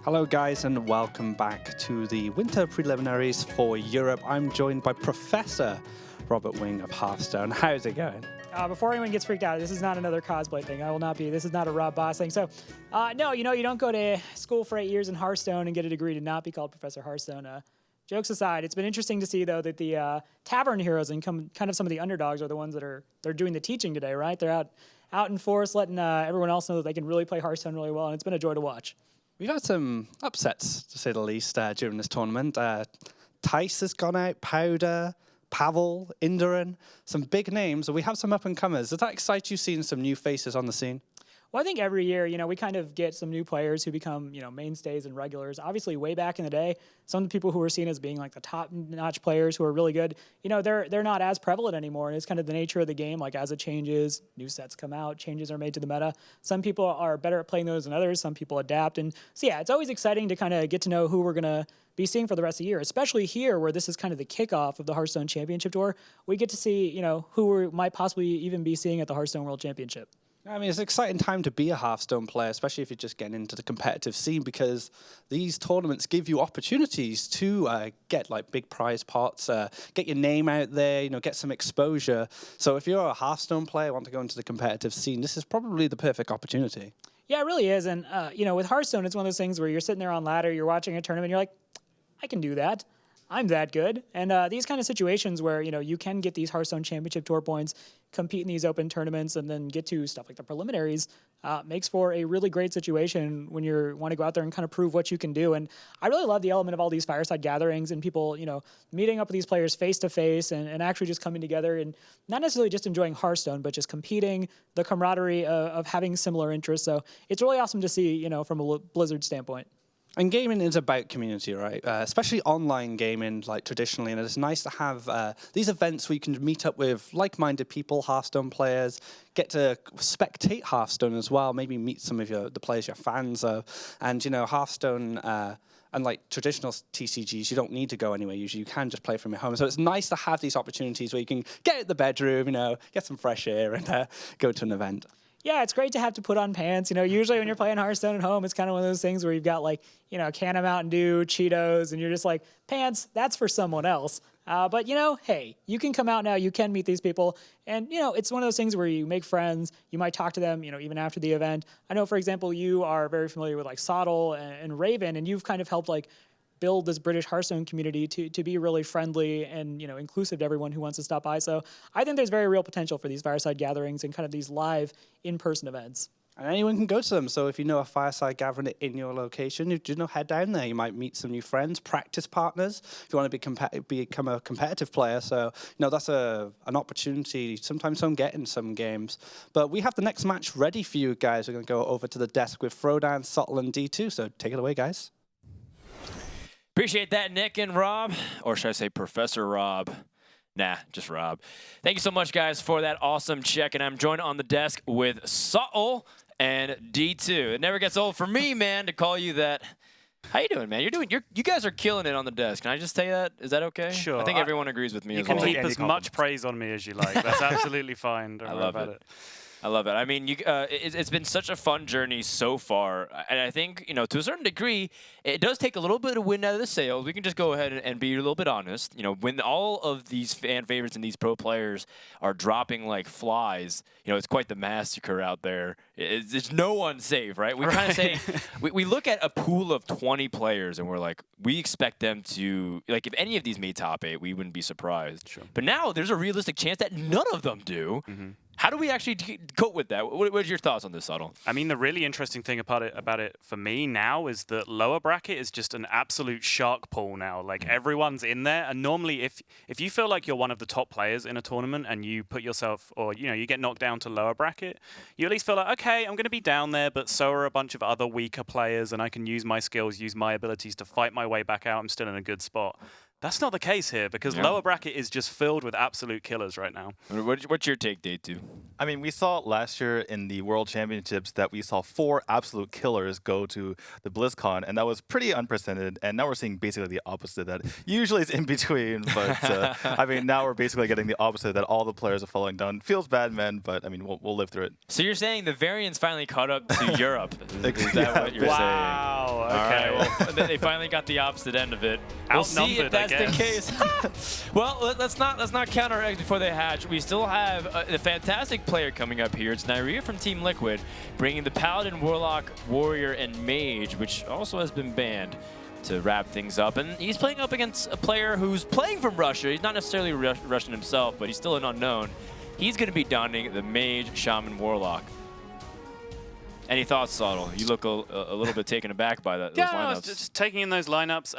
Hello guys and welcome back to the winter preliminaries for Europe. I'm joined by Professor Robert Wing of Hearthstone. How's it going? Before anyone gets freaked out, this is not another cosplay thing. This is not a Rob Boss thing. So, no, you don't go to school for 8 years in Hearthstone and get a degree to not be called Professor Hearthstone. Jokes aside, it's been interesting to see, though, that the tavern heroes and kind of some of the underdogs are the ones they're doing the teaching today, right? They're out in force letting everyone else know that they can really play Hearthstone really well, and it's been a joy to watch. We've had some upsets, to say the least, during this tournament. Tice has gone out, Powder, Pavel, Indaran, some big names. We have some up-and-comers. Does that excite you, seeing some new faces on the scene? Well, I think every year, we kind of get some new players who become, mainstays and regulars. Obviously, way back in the day, some of the people who were seen as being like the top-notch players who are really good, they're not as prevalent anymore. And it's kind of the nature of the game. Like, as it changes, new sets come out, changes are made to the meta. Some people are better at playing those than others. Some people adapt. And so, yeah, it's always exciting to kind of get to know who we're going to be seeing for the rest of the year, especially here where this is kind of the kickoff of the Hearthstone Championship Tour. We get to see, who we might possibly even be seeing at the Hearthstone World Championship. I mean, it's an exciting time to be a Hearthstone player, especially if you're just getting into the competitive scene, because these tournaments give you opportunities to get like big prize pots, get your name out there, get some exposure. So if you're a Hearthstone player, want to go into the competitive scene, this is probably the perfect opportunity. Yeah, it really is. And, with Hearthstone, it's one of those things where you're sitting there on ladder, you're watching a tournament, you're like, I can do that. I'm that good. And these kind of situations where, you can get these Hearthstone Championship Tour points, compete in these open tournaments, and then get to stuff like the preliminaries, makes for a really great situation when you want to go out there and kind of prove what you can do. And I really love the element of all these fireside gatherings and people, meeting up with these players face to face and actually just coming together and not necessarily just enjoying Hearthstone, but just competing, the camaraderie of having similar interests. So it's really awesome to see, from a Blizzard standpoint. And gaming is about community, right? Especially online gaming, like traditionally. And it's nice to have these events where you can meet up with like-minded people, Hearthstone players, get to spectate Hearthstone as well, maybe meet some of the players you're fans of. And, Hearthstone, unlike traditional TCGs, you don't need to go anywhere. Usually you can just play from your home. So it's nice to have these opportunities where you can get out the bedroom, get some fresh air and go to an event. Yeah, it's great to have to put on pants. Usually when you're playing Hearthstone at home, it's kind of one of those things where you've got like, a can of Mountain Dew, Cheetos, and you're just like, pants, that's for someone else. But, hey, you can come out now, you can meet these people. And, it's one of those things where you make friends, you might talk to them, even after the event. I know, for example, you are very familiar with like Sottle and Raven, and you've kind of helped like build this British Hearthstone community to be really friendly and inclusive to everyone who wants to stop by. So I think there's very real potential for these fireside gatherings and kind of these live in-person events. And anyone can go to them. So if you know a fireside gathering in your location, head down there. You might meet some new friends, practice partners, if you want to become a competitive player. So, that's an opportunity sometimes some get in some games. But we have the next match ready for you guys. We're going to go over to the desk with Frodan, Sottle, and D2. So take it away, guys. Appreciate that, Nick and Rob. Or should I say Professor Rob? Nah, just Rob. Thank you so much, guys, for that awesome check. And I'm joined on the desk with Sottle and D2. It never gets old for me, man, to call you that. How you doing, man? You guys are killing it on the desk. Can I just tell you that? Is that okay? Sure. I think everyone agrees with me as well. You can heap as much praise on me as you like. That's absolutely fine. Don't worry about it. I love it. I mean, it's been such a fun journey so far. And I think, to a certain degree, it does take a little bit of wind out of the sails. We can just go ahead and be a little bit honest. When all of these fan favorites and these pro players are dropping like flies, it's quite the massacre out there. It's no one safe, right? We kind of say, we look at a pool of 20 players and we're like, we expect them to, like, if any of these made top 8, we wouldn't be surprised. Sure. But now there's a realistic chance that none of them do. Mm-hmm. How do we actually cope with that? What are your thoughts on this, Sottle? I mean, the really interesting thing about it for me now is that lower bracket is just an absolute shark pool now. Like, everyone's in there. And normally, if you feel like you're one of the top players in a tournament and you put yourself, or, you get knocked down to lower bracket, you at least feel like, okay, I'm going to be down there, but so are a bunch of other weaker players, and I can use my skills, use my abilities to fight my way back out. I'm still in a good spot. That's not the case here, because lower bracket is just filled with absolute killers right now. What's your take, Day 2? I mean, we saw last year in the World Championships that we saw 4 absolute killers go to the BlizzCon, and that was pretty unprecedented. And now we're seeing basically the opposite. That usually it's in between, but I mean, now we're basically getting the opposite. That all the players are falling down. Feels bad, man, but I mean, we'll live through it. So you're saying the variants finally caught up to Europe? Is that what you're saying? Wow. Okay. All right, well, they finally got the opposite end of it. We'll see if Outnumbered, that's I the case. Well, let's not count our eggs before they hatch. We still have a fantastic player coming up here. It's Neirea from Team Liquid, bringing the Paladin, Warlock, Warrior, and Mage, which also has been banned, to wrap things up. And he's playing up against a player who's playing from Russia. He's not necessarily Russian himself, but he's still an unknown. He's going to be donning the Mage, Shaman, Warlock. Any thoughts, Sottle? You look a little bit taken aback by those Yeah, lineups. just taking in those lineups.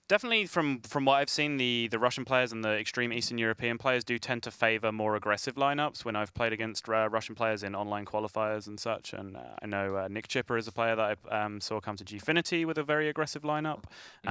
Definitely from what I've seen, the Russian players and the extreme Eastern European players do tend to favor more aggressive lineups when I've played against Russian players in online qualifiers and such. And I know Nick Chipper is a player that I saw come to Gfinity with a very aggressive lineup.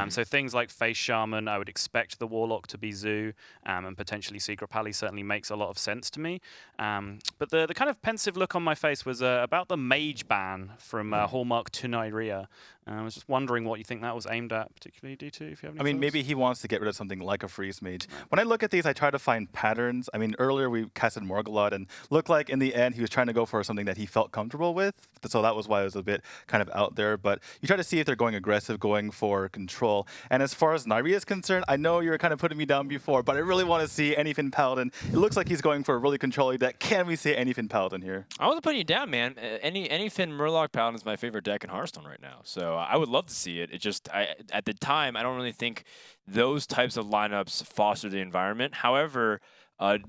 So things like Face Shaman, I would expect the Warlock to be Zoo, and potentially Secret Pally certainly makes a lot of sense to me. But the kind of pensive look on my face was about the Mage ban from Hallmark to Neirea. I was just wondering what you think that was aimed at, particularly D2, if you have any I mean, thoughts? maybe he wants to get rid of something like a freeze mage. When I look at these, I try to find patterns. I mean, earlier we casted Morgulot and looked like in the end he was trying to go for something that he felt comfortable with. So that was why it was a bit kind of out there. But you try to see if they're going aggressive, going for control. And as far as Neirea is concerned, I know you were kind of putting me down before, but I really want to see Anyfin Paladin. It looks like he's going for a really controlling deck. Can we see Anyfin Paladin here? I wasn't putting you down, man. Anyfin Murloc Paladin is my favorite deck in Hearthstone right now. So I would love to see it. It just, at the time, I don't really think those types of lineups foster the environment. However,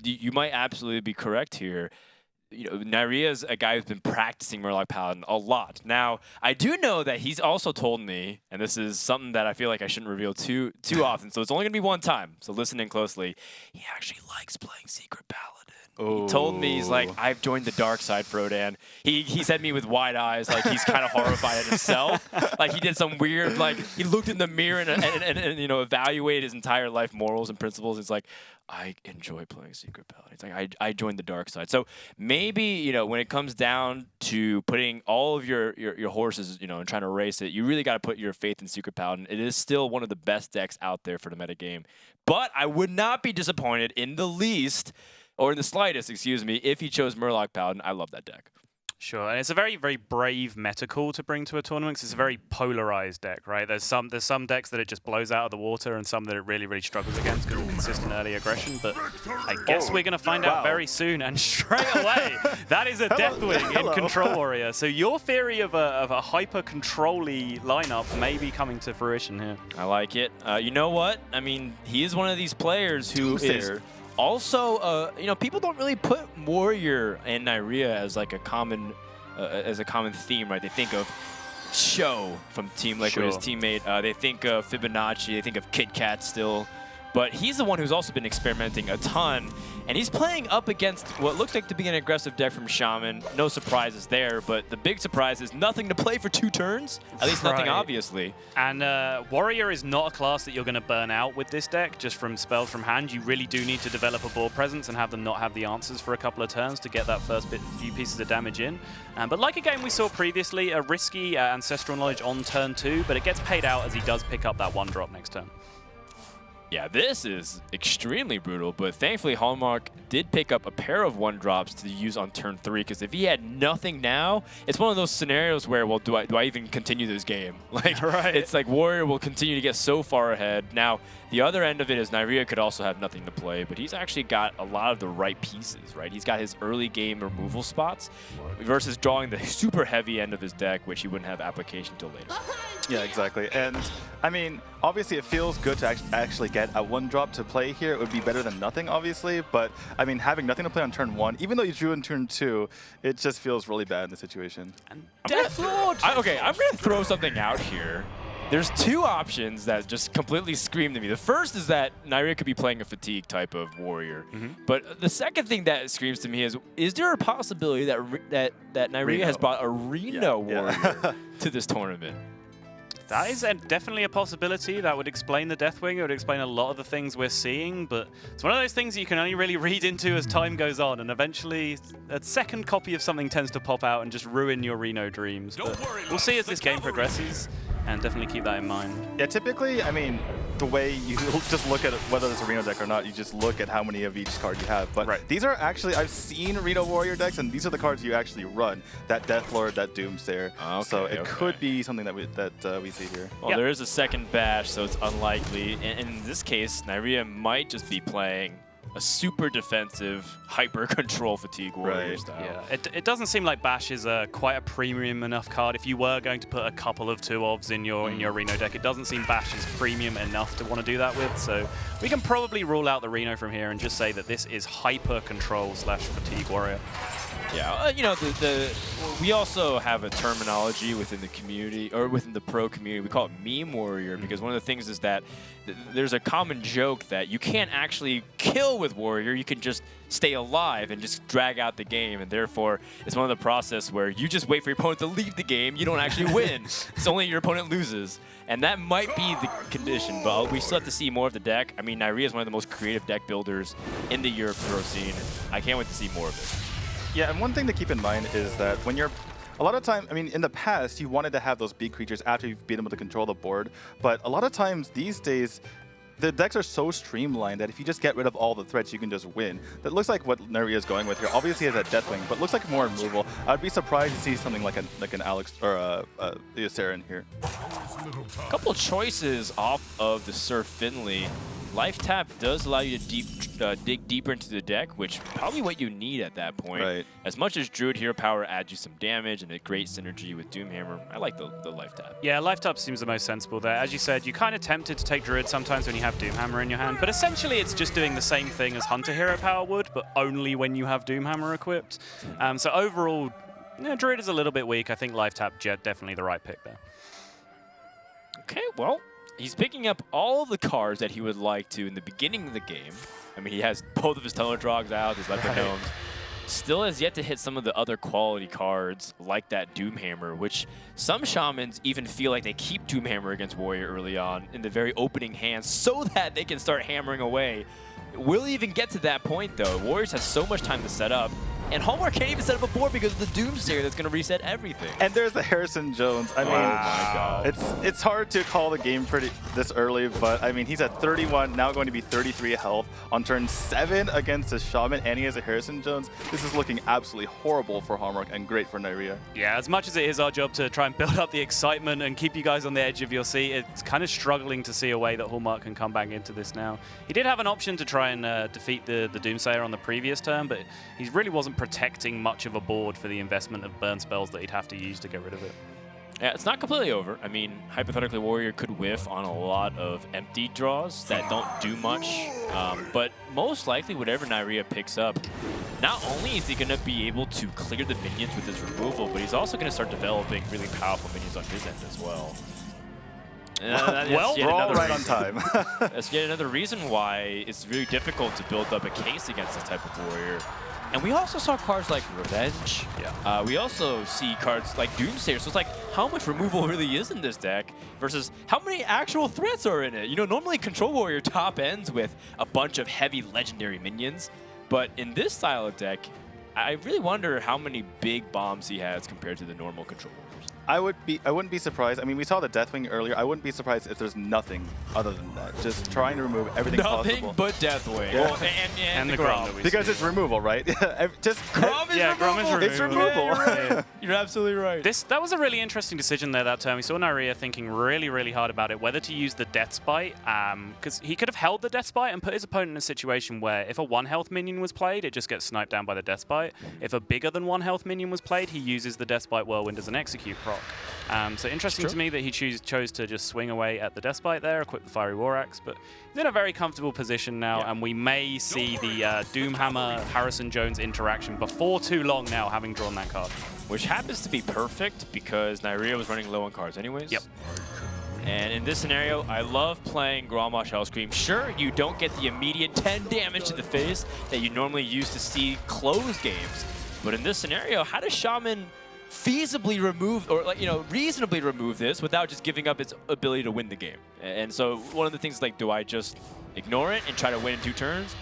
you might absolutely be correct here. You know, Neirea's a guy who's been practicing Murloc Paladin a lot. Now, I do know that he's also told me, and this is something that I feel like I shouldn't reveal too often, so it's only going to be one time, so listen in closely. He actually likes playing Secret Paladin. He told me, he's like, I've joined the dark side, Frodan. He said me with wide eyes, like he's kind of horrified at himself. Like he did some weird, like he looked in the mirror and you know, evaluated his entire life morals and principles. He's like, I enjoy playing Secret Paladin. It's like, I joined the dark side. So maybe, you know, when it comes down to putting all of your horses, you know, and trying to race it, you really got to put your faith in Secret Paladin. It is still one of the best decks out there for the metagame. But I would not be disappointed in the least, or in the slightest, excuse me, if he chose Murloc Paladin. I love that deck. Sure, and it's a very, very brave meta call to bring to a tournament because it's a very polarized deck, right? There's some decks that it just blows out of the water and some that it really, really struggles against because of consistent early aggression, but I guess we're going to find out very soon, and straight away, that is a Deathwing in Control Warrior. So your theory of a hyper-control-y lineup may be coming to fruition here. I like it. You know what? I mean, he is one of these players who is... Also, you know, people don't really put Warrior and Neirea as like a common theme, right? They think of Show from Team Liquid, his teammate. They think of Fibonacci. They think of Kit Kat still. But he's the one who's also been experimenting a ton, and he's playing up against what looks like to be an aggressive deck from Shaman. No surprises there, but the big surprise is nothing to play for 2 turns. At least nothing, obviously. And Warrior is not a class that you're going to burn out with this deck, just from spells from hand. You really do need to develop a board presence and have them not have the answers for a couple of turns to get that first few pieces of damage in. But like a game we saw previously, a risky Ancestral Knowledge on turn 2, but it gets paid out as he does pick up that 1-drop next turn. Yeah, this is extremely brutal, but thankfully Hallmark did pick up a pair of 1-drops to use on turn 3, because if he had nothing now, it's one of those scenarios where, well, do I even continue this game? Like, it's like Warrior will continue to get so far ahead. Now, the other end of it is Neirea could also have nothing to play, but he's actually got a lot of the right pieces, right? He's got his early game removal spots versus drawing the super heavy end of his deck, which he wouldn't have application till later. Yeah, exactly. And I mean, obviously it feels good to actually get a 1-drop to play here. It would be better than nothing, obviously. But I mean, having nothing to play on turn 1, even though you drew in turn 2, it just feels really bad in the situation. Deathlord! Okay, I'm going to throw something out here. There's 2 options that just completely scream to me. The first is that Neirea could be playing a fatigue type of Warrior. But the second thing that screams to me is there a possibility that Neirea has brought a Reno Warrior to this tournament? That is definitely a possibility. That would explain the Deathwing. It would explain a lot of the things we're seeing, but it's one of those things you can only really read into as time goes on, and eventually a second copy of something tends to pop out and just ruin your Reno dreams. But we'll see as this game progresses, and definitely keep that in mind. Yeah, typically, I mean, the way you just look at whether it's a Reno deck or not, you just look at how many of each card you have. But these are actually, I've seen Reno Warrior decks, and these are the cards you actually run. That Deathlord, that Doomsayer. Okay, so it could be something that we see here. Well, there is a second bash, so it's unlikely. And in this case, Neirea might just be playing a super defensive, hyper control fatigue warrior style. Yeah, it doesn't seem like Bash is quite a premium enough card. If you were going to put a couple of 2-ofs in your Reno deck, it doesn't seem Bash is premium enough to want to do that with. So we can probably rule out the Reno from here and just say that this is hyper control / fatigue warrior. Yeah, you know, we also have a terminology within the community, or within the pro community. We call it meme warrior, because one of the things is that there's a common joke that you can't actually kill with warrior. You can just stay alive and just drag out the game, and therefore it's one of the process where you just wait for your opponent to leave the game. You don't actually win. It's only your opponent loses. And that might be the condition, but we still have to see more of the deck. I mean, Neirea is one of the most creative deck builders in the Europe pro scene. I can't wait to see more of it. Yeah, and one thing to keep in mind is that when you're, a lot of time, I mean, in the past, you wanted to have those big creatures after you've been able to control the board, but a lot of times these days, the decks are so streamlined that if you just get rid of all the threats, you can just win. That looks like what Neirea is going with here. Obviously, he has that Deathwing, but looks like more removal. I'd be surprised to see something like an Alex or a Sarah here. A couple choices off of the Sir Finley. Life Tap does allow you to dig deeper into the deck, which probably what you need at that point. Right. As much as Druid Hero Power adds you some damage and a great synergy with Doomhammer, I like the Life Tap. Yeah, Life Tap seems the most sensible there. As you said, you're kind of tempted to take Druid sometimes when you have Doomhammer in your hand, but essentially it's just doing the same thing as Hunter Hero Power would, but only when you have Doomhammer equipped. So overall, Druid is a little bit weak. I think Life Tap definitely the right pick there. Okay, well, he's picking up all of the cards that he would like to in the beginning of the game. I mean, he has both of his Tunnel Drogs out, his Leopard Gnomes. Still has yet to hit some of the other quality cards like that Doomhammer, which some shamans even feel like they keep Doomhammer against Warrior early on in the very opening hand so that they can start hammering away. We'll even get to that point, though. Warriors has so much time to set up, and Hallmark can't even set up a board because of the Doomsayer that's going to reset everything. And there's the Harrison Jones. I mean, my God. It's hard to call the game this early, but I mean, he's at 31, now going to be 33 health on turn 7 against a Shaman, and he has a Harrison Jones. This is looking absolutely horrible for Hallmark and great for Neirea. Yeah, as much as it is our job to try and build up the excitement and keep you guys on the edge of your seat, it's kind of struggling to see a way that Hallmark can come back into this now. He did have an option to try and defeat the Doomsayer on the previous turn, but he really wasn't protecting much of a board for the investment of burn spells that he'd have to use to get rid of it. Yeah, it's not completely over. I mean, hypothetically, Warrior could whiff on a lot of empty draws that don't do much, but most likely whatever Neirea picks up, not only is he going to be able to clear the minions with his removal, but he's also going to start developing really powerful minions on his end as well. Well, we're all right on time. That's yet another reason why it's really difficult to build up a case against this type of Warrior. And we also saw cards like Revenge. Yeah. We also see cards like Doomsayer. So it's like, how much removal really is in this deck versus how many actual threats are in it? You know, normally Control Warrior top ends with a bunch of heavy legendary minions. But in this style of deck, I really wonder how many big bombs he has compared to the normal Control Warriors. I wouldn't be surprised. I mean, we saw the Deathwing earlier. I wouldn't be surprised if there's nothing other than that. Just trying to remove everything possible. Nothing but Deathwing. Yeah. Well, and the Grom. Grom. Because it's removal, right? Just Grom is removal. Grom is It's removal. Yeah, you're absolutely right. That was a really interesting decision there that turn. We saw Neirea thinking really, really hard about it, whether to use the Death Spite, because he could have held the Death Spite and put his opponent in a situation where if a 1 health minion was played, it just gets sniped down by the Death Spite. If a bigger than 1 health minion was played, he uses the Death Spite Whirlwind as an execute proc. So interesting to me that he chose to just swing away at the Death Spite there, equip the Fiery War Axe, but he's in a very comfortable position now, and we may see the Doomhammer Harrison Jones interaction before too long now, having drawn that card. Which happens to be perfect because Neirea was running low on cards anyways. Yep. And in this scenario, I love playing Grommash Hellscream. Sure, you don't get the immediate 10 damage to the face that you normally use to see close games, but in this scenario, how does Shaman feasibly remove, or like, reasonably remove this without just giving up its ability to win the game. And so one of the things, like, do I just ignore it and try to win in 2 turns?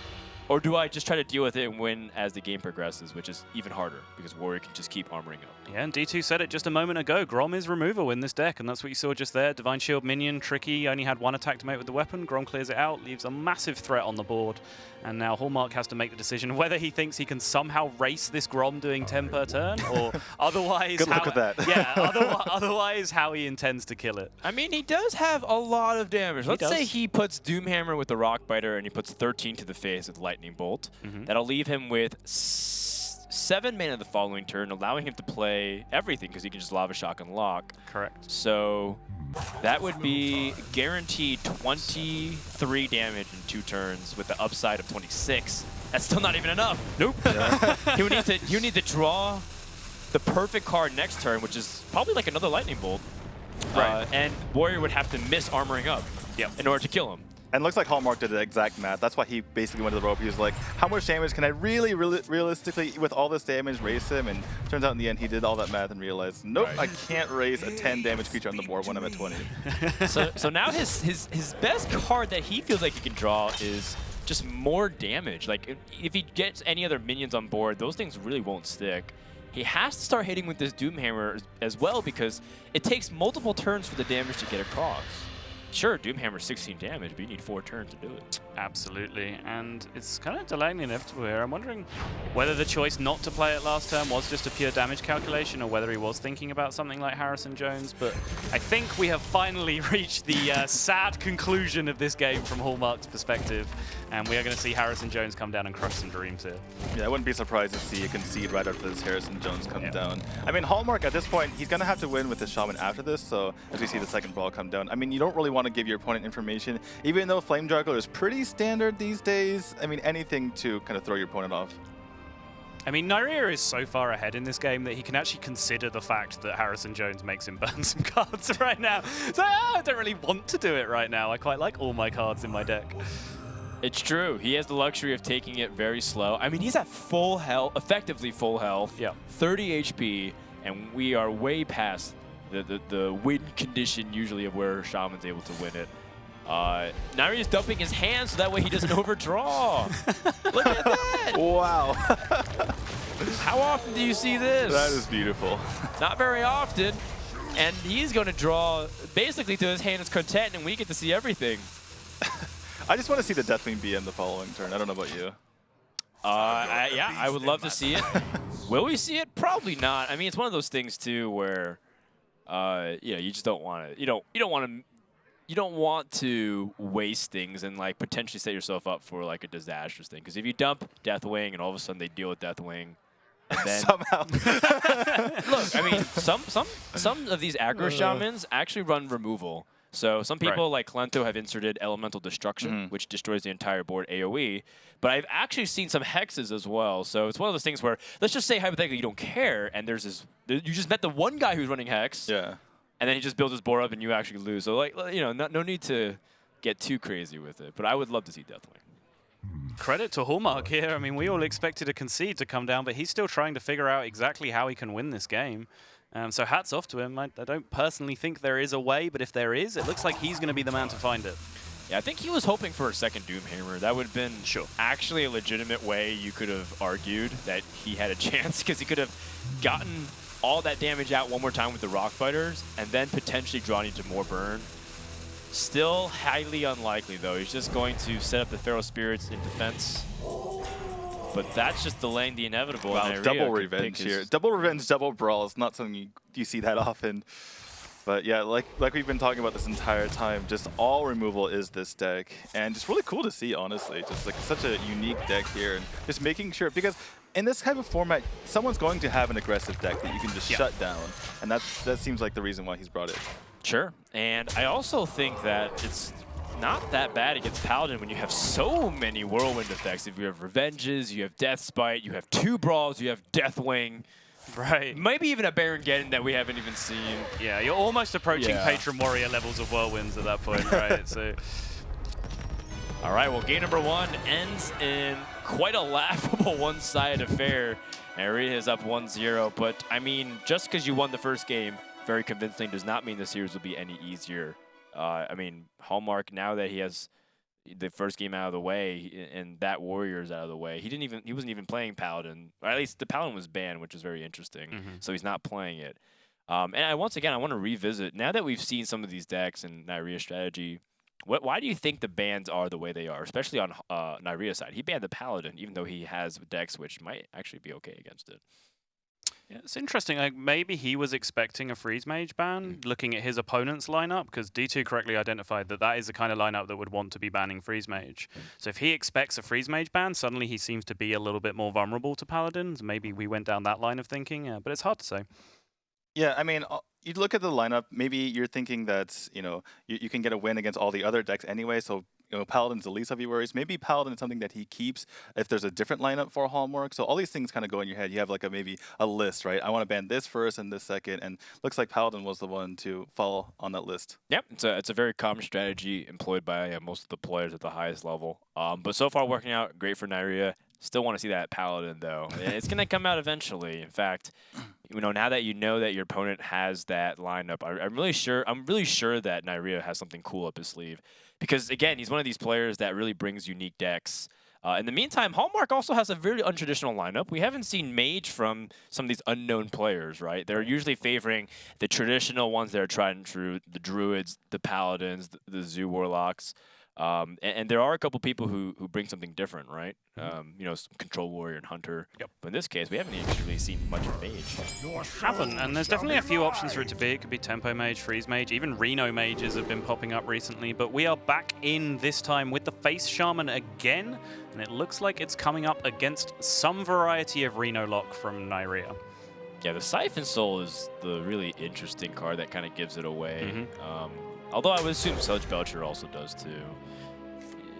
Or do I just try to deal with it and win as the game progresses, which is even harder because Warrior can just keep armoring up. Yeah, and D2 said it just a moment ago. Grom is removal in this deck, and that's what you saw just there. Divine Shield minion, tricky, only had 1 attack to make with the weapon. Grom clears it out, leaves a massive threat on the board. And now Hallmark has to make the decision whether he thinks he can somehow race this Grom doing 10 per turn, or otherwise... Good luck with that. Yeah, otherwise how he intends to kill it. I mean, he does have a lot of damage. Let's say he puts Doomhammer with the Rockbiter and he puts 13 to the face with Lightning Bolt. That'll leave him with 7 mana the following turn, allowing him to play everything because he can just Lava Shock and lock. Correct. So that would be guaranteed 23 damage in 2 turns with the upside of 26. That's still not even enough. Nope. Yeah. he would need to draw the perfect card next turn, which is probably like another Lightning Bolt. Right. And Warrior would have to miss armoring up in order to kill him. And it looks like Hallmark did the exact math. That's why he basically went to the rope. He was like, how much damage can I really realistically, with all this damage, raise him? And turns out in the end, he did all that math and realized, nope, I can't raise a 10 damage creature on the board when I'm at 20. So now his best card that he feels like he can draw is just more damage. Like, if he gets any other minions on board, those things really won't stick. He has to start hitting with this Doomhammer as well because it takes multiple turns for the damage to get across. Sure, Doomhammer's 16 damage, but you need 4 turns to do it. Absolutely, and it's kind of delaying the inevitable here. I'm wondering whether the choice not to play it last turn was just a pure damage calculation or whether he was thinking about something like Harrison Jones, but I think we have finally reached the sad conclusion of this game from Hallmark's perspective, and we are going to see Harrison Jones come down and crush some dreams here. Yeah, I wouldn't be surprised to see a concede right after this Harrison Jones comes down. I mean, Hallmark at this point, he's going to have to win with his Shaman after this, so as we see the second brawl come down, I mean, you don't really want to give your opponent information, even though Flame Juggler is pretty standard these days. I mean, anything to kind of throw your opponent off. I mean, Neirea is so far ahead in this game that he can actually consider the fact that Harrison Jones makes him burn some cards right now. So I don't really want to do it right now. I quite like all my cards in my deck. It's true. He has the luxury of taking it very slow. I mean, he's at full health, effectively full health, 30 HP, and we are way past the win condition usually of where Shaman's able to win it. Neirea's dumping his hand so that way he doesn't overdraw. Look at that! Wow. How often do you see this? That is beautiful. Not very often. And he's going to draw basically to his hand is content, and we get to see everything. I just want to see the Deathwing BM the following turn. I don't know about you. Yeah, I would love to see it. Will we see it? Probably not. I mean, it's one of those things too where, you just don't want to. You don't want to waste things and like potentially set yourself up for like a disastrous thing. Because if you dump Deathwing and all of a sudden they deal with Deathwing, and then somehow. Look, I mean, some of these aggro shamans actually run removal. So some people like Klento have inserted Elemental Destruction, which destroys the entire board AoE. But I've actually seen some hexes as well. So it's one of those things where, let's just say hypothetically you don't care, and there's this, you just met the one guy who's running hex. Yeah. And then he just builds his board up and you actually lose. So like, no need to get too crazy with it. But I would love to see Deathwing. Credit to Hallmark here. I mean, we all expected a concede to come down, but he's still trying to figure out exactly how he can win this game. So hats off to him. I don't personally think there is a way, but if there is, it looks like he's going to be the man to find it. Yeah, I think he was hoping for a second Doomhammer. That would have been actually a legitimate way you could have argued that he had a chance, because he could have gotten all that damage out one more time with the Rock Fighters and then potentially drawn into more burn. Still highly unlikely, though. He's just going to set up the Feral Spirits in defense. But that's just delaying the inevitable. Wow, double revenge here. Double revenge, double brawl is not something you see that often. But yeah, like we've been talking about this entire time, just all removal is this deck. And it's really cool to see, honestly. Just like such a unique deck here. And just making sure, because in this type of format, someone's going to have an aggressive deck that you can just shut down. And that seems like the reason why he's brought it. Sure. And I also think that it's not that bad against Paladin when you have so many Whirlwind effects. If you have Revenges, you have Death Spite, you have 2 Brawls, you have Deathwing. Right. Maybe even a Baron Geddon that we haven't even seen. Yeah, you're almost approaching Patron Warrior levels of Whirlwinds at that point, right? So. All right, well, game number 1 ends in quite a laughable one-sided affair. Neirea is up 1-0, but I mean, just because you won the first game very convincingly does not mean the series will be any easier. I mean, Hallmark, now that he has the first game out of the way and that Warriors out of the way, he wasn't even playing Paladin. Or at least the Paladin was banned, which is very interesting. So he's not playing it. And once again, I want to revisit, now that we've seen some of these decks and Neirea's strategy, why do you think the bans are the way they are, especially on Neirea's side? He banned the Paladin, even though he has decks which might actually be okay against it. Yeah, it's interesting. Like, maybe he was expecting a Freeze Mage ban, looking at his opponent's lineup, because D2 correctly identified that that is the kind of lineup that would want to be banning Freeze Mage. So if he expects a Freeze Mage ban, suddenly he seems to be a little bit more vulnerable to Paladins. Maybe we went down that line of thinking, but it's hard to say. Yeah, I mean, you look at the lineup, maybe you're thinking that, you can get a win against all the other decks anyway, so Paladin's the least of your worries. Maybe Paladin is something that he keeps if there's a different lineup for Hallmark. So all these things kind of go in your head. You have like maybe a list, right? I want to ban this first and this second, and looks like Paladin was the one to fall on that list. Yep, it's a very common strategy employed by most of the players at the highest level. But so far working out great for Neirea. Still want to see that Paladin though. It's going to come out eventually. In fact, now that you know that your opponent has that lineup, I'm really sure that Neirea has something cool up his sleeve. Because again, he's one of these players that really brings unique decks. In the meantime, Hallmark also has a very untraditional lineup. We haven't seen Mage from some of these unknown players, right? They're usually favoring the traditional ones that are tried and true, the Druids, the Paladins, the Zoo Warlocks. And there are a couple people who bring something different, right? Control Warrior and Hunter. Yep. But in this case, we haven't actually seen much of Mage. Haven't, and there's definitely a few options for it to be. It could be Tempo Mage, Freeze Mage, even Reno Mages have been popping up recently. But we are back in this time with the Face Shaman again, and it looks like it's coming up against some variety of Reno Lock from Neirea. Yeah, the Siphon Soul is the really interesting card that kind of gives it away. Although I would assume Sludge Belcher also does too.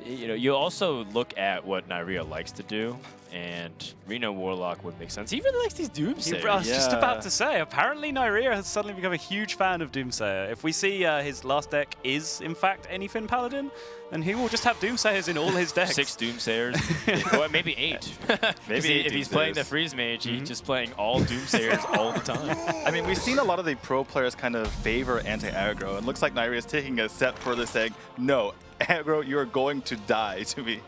You also look at what Neirea likes to do, and Reno Warlock would make sense. He even likes these Doomsayers. I was just about to say, apparently Neirea has suddenly become a huge fan of Doomsayer. If we see his last deck is, in fact, Anyfin Paladin, then he will just have Doomsayers in all his decks. 6 Doomsayers, or maybe 8. Maybe if he's playing the Freeze Mage, he's just playing all Doomsayers all the time. I mean, we've seen a lot of the pro players kind of favor anti-aggro, and looks like Neirea is taking a step further, saying, no, aggro, you're going to die to me.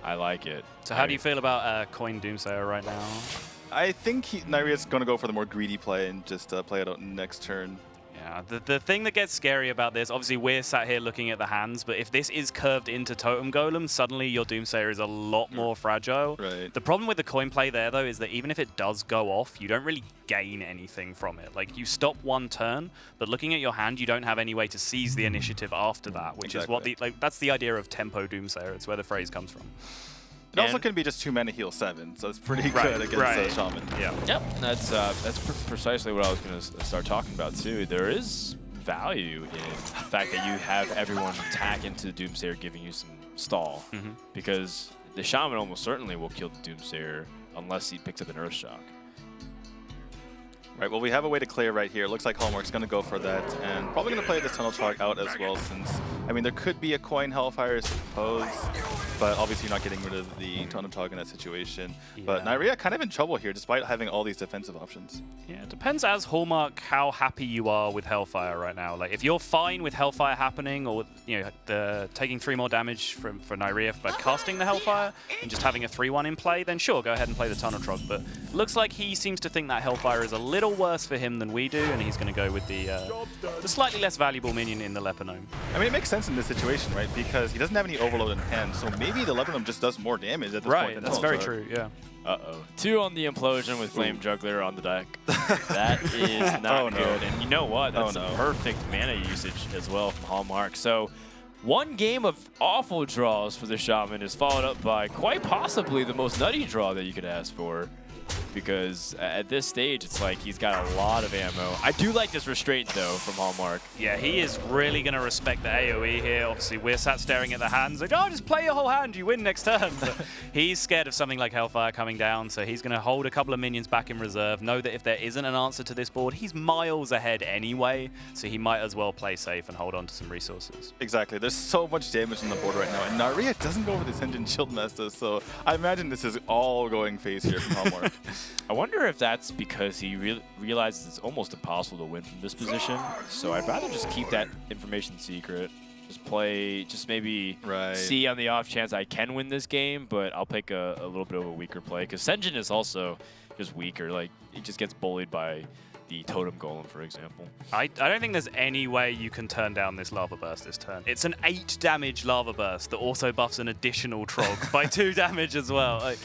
I like it. So how do you feel about Coin Doomsayer right now? I think Neirea is going to go for the more greedy play and just play it out next turn. Yeah, the thing that gets scary about this, obviously we're sat here looking at the hands, but if this is curved into Totem Golem, suddenly your Doomsayer is a lot more fragile. Right. The problem with the coin play there, though, is that even if it does go off, you don't really gain anything from it. Like, you stop one turn, but looking at your hand, you don't have any way to seize the initiative after that, which is what that's the idea of Tempo Doomsayer. It's where the phrase comes from. It also can be just 2 mana heal 7, so it's pretty good against Shaman. Yeah. Yep, that's precisely what I was going to start talking about too. There is value in the fact that you have everyone attack into the Doomsayer, giving you some stall, because the Shaman almost certainly will kill the Doomsayer unless he picks up an Earthshock. Right, well, we have a way to clear right here. It looks like Hallmark's going to go for that, and probably going to play this Tunnel Chalk out as well, since, I mean, there could be a coin Hellfire, I suppose, but obviously you're not getting rid of the Tunnel Chalk in that situation. Yeah. But Neirea kind of in trouble here, despite having all these defensive options. Yeah, it depends as Hallmark how happy you are with Hellfire right now. Like, if you're fine with Hellfire happening, or taking 3 more damage for Neirea by casting the Hellfire and just having a 3-1 in play, then sure, go ahead and play the Tunnel Chalk. But looks like he seems to think that Hellfire is a little worse for him than we do, and he's going to go with the slightly less valuable minion in the Leper Gnome. I mean, it makes sense in this situation, right? Because he doesn't have any overload in hand, so maybe the Leper Gnome just does more damage at this point. Right, that's very true, yeah. Uh-oh. 2 on the Implosion with Flame Juggler on the deck. That is not good. And you know what? That's perfect mana usage as well from Hallmark. So 1 game of awful draws for the Shaman is followed up by quite possibly the most nutty draw that you could ask for. because at this stage, it's like he's got a lot of ammo. I do like this restraint, though, from Hallmark. Yeah, he is really going to respect the AoE here. Obviously, we're sat staring at the hands like, oh, just play your whole hand, you win next turn. But he's scared of something like Hellfire coming down, so he's going to hold a couple of minions back in reserve, know that if there isn't an answer to this board, he's miles ahead anyway, so he might as well play safe and hold on to some resources. Exactly. There's so much damage on the board right now, and Neirea doesn't go over this engine shield Mesta, so I imagine this is all going phase here from Hallmark. I wonder if that's because he realizes it's almost impossible to win from this position. So I'd rather just keep that information secret. Just play, just maybe see on the off chance I can win this game, but I'll pick a little bit of a weaker play. Because Senjin is also just weaker. Like, he just gets bullied by the Totem Golem, for example. I don't think there's any way you can turn down this Lava Burst this turn. It's an 8 damage Lava Burst that also buffs an additional Trog by 2 damage as well. Like,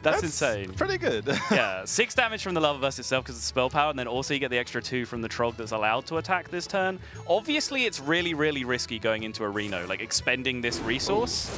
that's insane. Pretty good. Yeah, 6 damage from the Lava Burst itself because of spell power, and then also you get the extra 2 from the Trog that's allowed to attack this turn. Obviously, it's really, really risky going into a Reno, like expending this resource.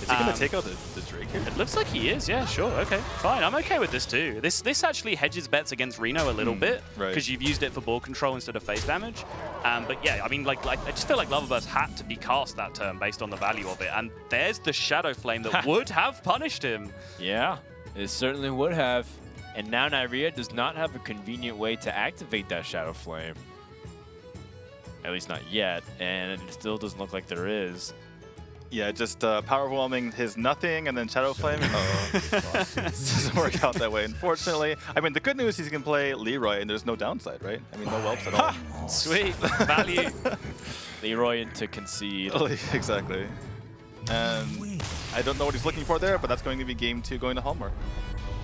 Is he going to take out the Drake here? It looks like he is, yeah, sure, okay, fine. I'm okay with this too. This actually hedges bets against Reno a little bit, because you've used it for ball control instead of face damage. But yeah, I mean, like I just feel like Lava Burst had to be cast that turn based on the value of it, and there's the Shadow Flame that would have punished him. Yeah. It certainly would have. And now Neirea does not have a convenient way to activate that Shadow Flame. At least not yet. And it still doesn't look like there is. Yeah, just power overwhelming his nothing and then Shadow Flame. This doesn't work out that way, unfortunately. I mean, the good news is he can play Leroy and there's no downside, right? I mean, no whelps at all. Sweet. Value. Leroy into concede. Exactly. And I don't know what he's looking for there, but that's going to be game 2 going to Hallmark.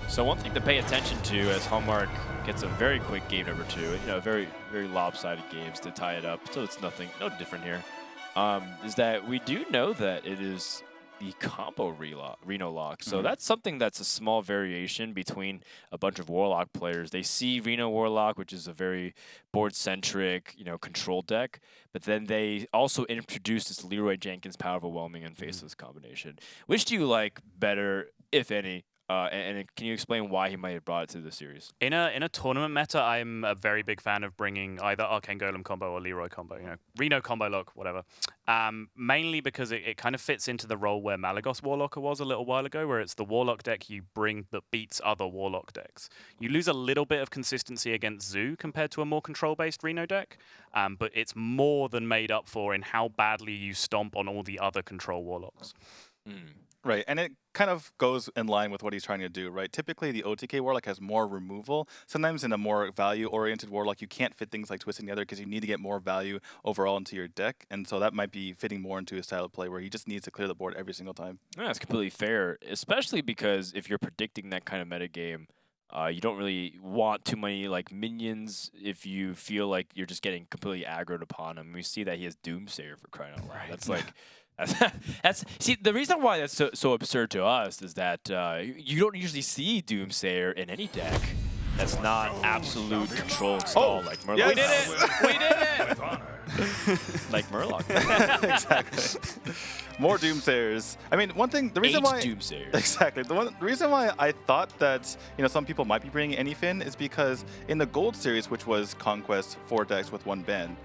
So one thing to pay attention to as Hallmark gets a very quick game number 2, you know, very lopsided games to tie it up, so it's no different here, is that we do know that it is the combo Reno lock. So that's something that's a small variation between a bunch of Warlock players. They see Reno Warlock, which is a very board-centric, you know, control deck, but then they also introduced this Leroy Jenkins Power Overwhelming and Faceless combination. Which do you like better, if any? And can you explain why he might have brought it to the series? In a tournament meta, I'm a very big fan of bringing either Arcane Golem combo or Leroy combo, you know, Reno combo lock, whatever. Mainly because it kind of fits into the role where Malagos Warlocker was a little while ago, where it's the Warlock deck you bring that beats other Warlock decks. You lose a little bit of consistency against Zoo compared to a more control-based Reno deck, but it's more than made up for in how badly you stomp on all the other control Warlocks. Right, and it kind of goes in line with what he's trying to do, right? Typically, the OTK Warlock has more removal. Sometimes in a more value-oriented Warlock, you can't fit things like Twisting Nether because you need to get more value overall into your deck, and so that might be fitting more into his style of play where he just needs to clear the board every single time. Yeah, that's completely fair, especially because if you're predicting that kind of metagame, you don't really want too many like minions if you feel like you're just getting completely aggroed upon him. We see that he has Doomsayer, for crying out loud. That's like... see, the reason why that's so absurd to us is that you don't usually see Doomsayer in any deck that's not absolute control install like Murloc. Yes. We did it! We did it! Like Murloc. Exactly. More Doomsayers. I mean, one thing, the reason 8 why... Doomsayers. Exactly. The reason why I thought that, you know, some people might be bringing Anyfin is because in the Gold series, which was Conquest 4 decks with 1 ban,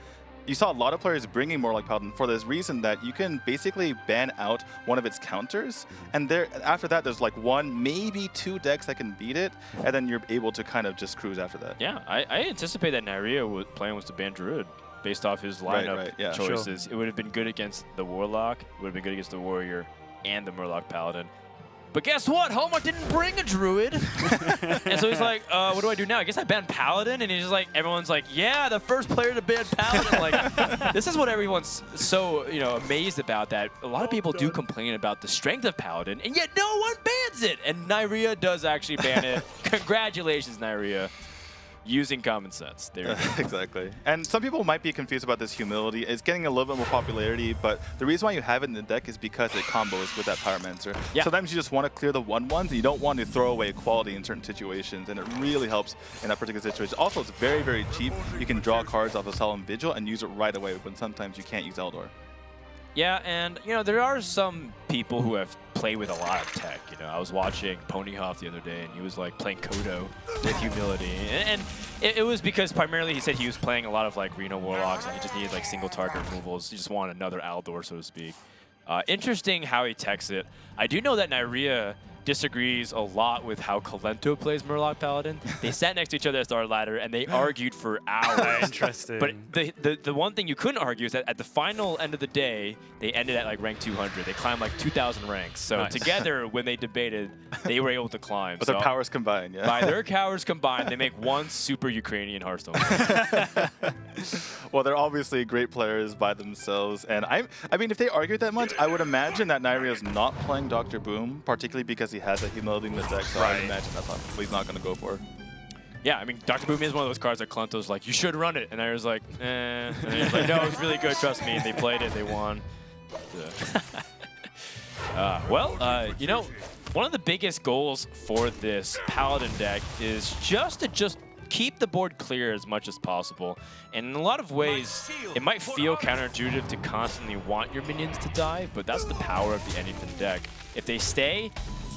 you saw a lot of players bringing Morlock Paladin for this reason that you can basically ban out one of its counters, and after that there's like 1, maybe 2 decks that can beat it, and then you're able to kind of just cruise after that. Yeah, I anticipate that Neirea plan was to ban Druid based off his lineup yeah, choices. It would have been good against the Warlock, it would have been good against the Warrior, and the Murloc Paladin. But guess what? Hallmark didn't bring a Druid. And so he's like, what do I do now? I guess I ban Paladin. And he's just like, everyone's like, yeah, the first player to ban Paladin. Like, this is what everyone's so, you know, amazed about, that a lot of people do complain about the strength of Paladin, and yet no one bans it. And Neirea does actually ban it. Congratulations, Neirea. Using common sense. There you go. Exactly. And some people might be confused about this humility. It's getting a little bit more popularity, but the reason why you have it in the deck is because it combos with that Pyromancer. Yeah. Sometimes you just want to clear the 1/1s, and you don't want to throw away quality in certain situations, and it really helps in that particular situation. Also, it's very, very cheap. You can draw cards off of Solemn Vigil and use it right away, when sometimes you can't use Eldor. Yeah, and there are some people who have played with a lot of tech. I was watching Ponyhoff the other day, and he was like playing Kodo with humility, and it was because primarily he said he was playing a lot of like Reno Warlocks, and he just needed like single target removals. He just wanted another Aldor, so to speak. Interesting how he techs it. I do know that Neirea disagrees a lot with how Kalento plays Murloc Paladin. They sat next to each other at Star Ladder, and they argued for hours. Interesting. But the one thing you couldn't argue is that at the final end of the day, they ended at like rank 200. They climbed like 2,000 ranks. So Nice. Together, when they debated, they were able to climb. But their powers combined, yeah. By their powers combined, they make one super Ukrainian Hearthstone. Well, they're obviously great players by themselves, and I mean, if they argued that much, I would imagine that Neirea is not playing Dr. Boom, particularly because he has that humility in the deck, so I would imagine that's what he's not going to go for. Yeah, I mean, Dr. Boom is one of those cards that Kalento's like, you should run it. And I was like, eh. And he was like, no, it's really good, trust me. And they played it, they won. One of the biggest goals for this Paladin deck is just to keep the board clear as much as possible. And in a lot of ways, it might feel counterintuitive to constantly want your minions to die, but that's the power of the Anything deck. If they stay,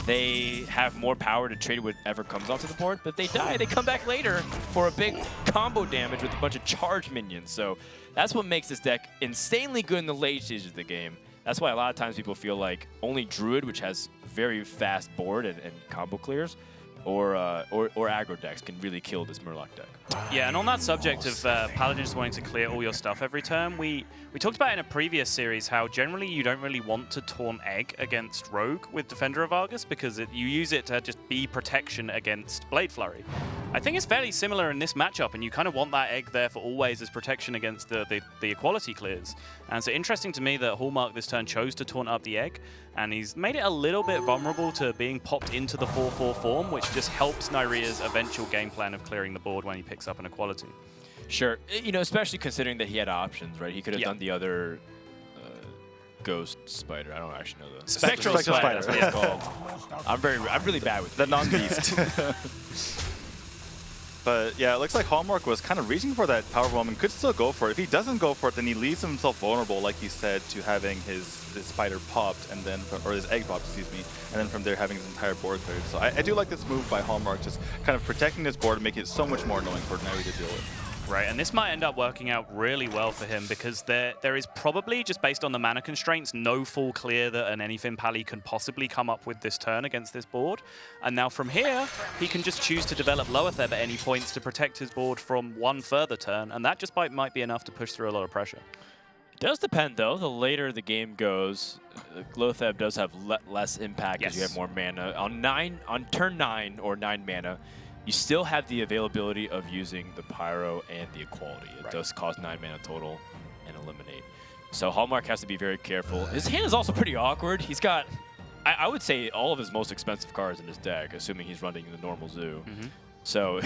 they have more power to trade whatever comes onto the board, but if they die, they come back later for a big combo damage with a bunch of charged minions. So that's what makes this deck insanely good in the late stages of the game. That's why a lot of times people feel like only Druid, which has very fast board and combo clears, or aggro decks can really kill this Murloc deck. Yeah, and on that subject of Paladins wanting to clear all your stuff every turn, we talked about in a previous series how generally you don't really want to Taunt Egg against Rogue with Defender of Argus because you use it to just be protection against Blade Flurry. I think it's fairly similar in this matchup, and you kind of want that Egg there for always as protection against the equality clears. And so interesting to me that Hallmark this turn chose to taunt up the Egg, and he's made it a little bit vulnerable to being popped into the 4/4 form, which just helps Neirea's eventual game plan of clearing the board when he picks up an equality. Sure, especially considering that he had options, right? He could have done the other Ghost Spider. I don't actually know the Spectral Spider. That's what it's called. I'm really bad with the non-beast. But yeah, it looks like Hallmark was kind of reaching for that power bomb and could still go for it. If he doesn't go for it, then he leaves himself vulnerable, like you said, to having his spider popped and then, or his egg popped, excuse me, and then from there having his entire board cleared. So I do like this move by Hallmark, just kind of protecting this board and making it so much more annoying for Neirea to deal with. Right, and this might end up working out really well for him because there is probably, just based on the mana constraints, no full clear that an Anything Pally can possibly come up with this turn against this board. And now from here, he can just choose to develop Lower Theb at any points to protect his board from one further turn, and that just might be enough to push through a lot of pressure. It does depend, though. The later the game goes, Lotheb does have less impact as you have more mana. On turn 9 or 9 mana, you still have the availability of using the Pyro and the Equality. It does cost 9 mana total and eliminate. So Hallmark has to be very careful. His hand is also pretty awkward. He's got, I would say, all of his most expensive cards in his deck, assuming he's running the normal zoo. So,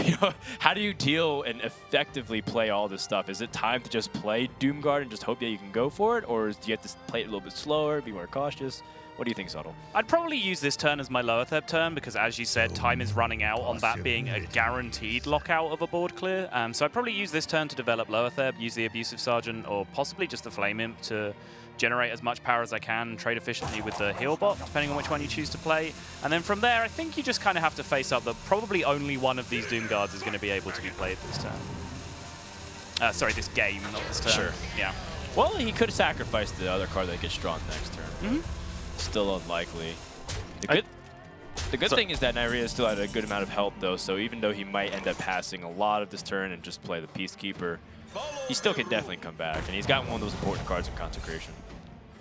how do you deal and effectively play all this stuff? Is it time to just play Doomguard and just hope that you can go for it? Or do you have to play it a little bit slower, be more cautious? What do you think, Subtle? I'd probably use this turn as my Lower Theb turn because, as you said, time is running out on that being a guaranteed lockout of a board clear. So I'd probably use this turn to develop Lower Theb, use the Abusive Sergeant, or possibly just the Flame Imp to generate as much power as I can, trade efficiently with the heal bot, depending on which one you choose to play. And then from there, I think you just kind of have to face up that probably only one of these Doom Guards is going to be able to be played this turn. Sorry, this game, not this turn. Sure. Yeah. Well, he could sacrifice the other card that gets drawn next turn. Still unlikely. The good thing is that Neirea still had a good amount of health, though, so even though he might end up passing a lot of this turn and just play the Peacekeeper, he still can definitely come back, and he's got one of those important cards in Consecration.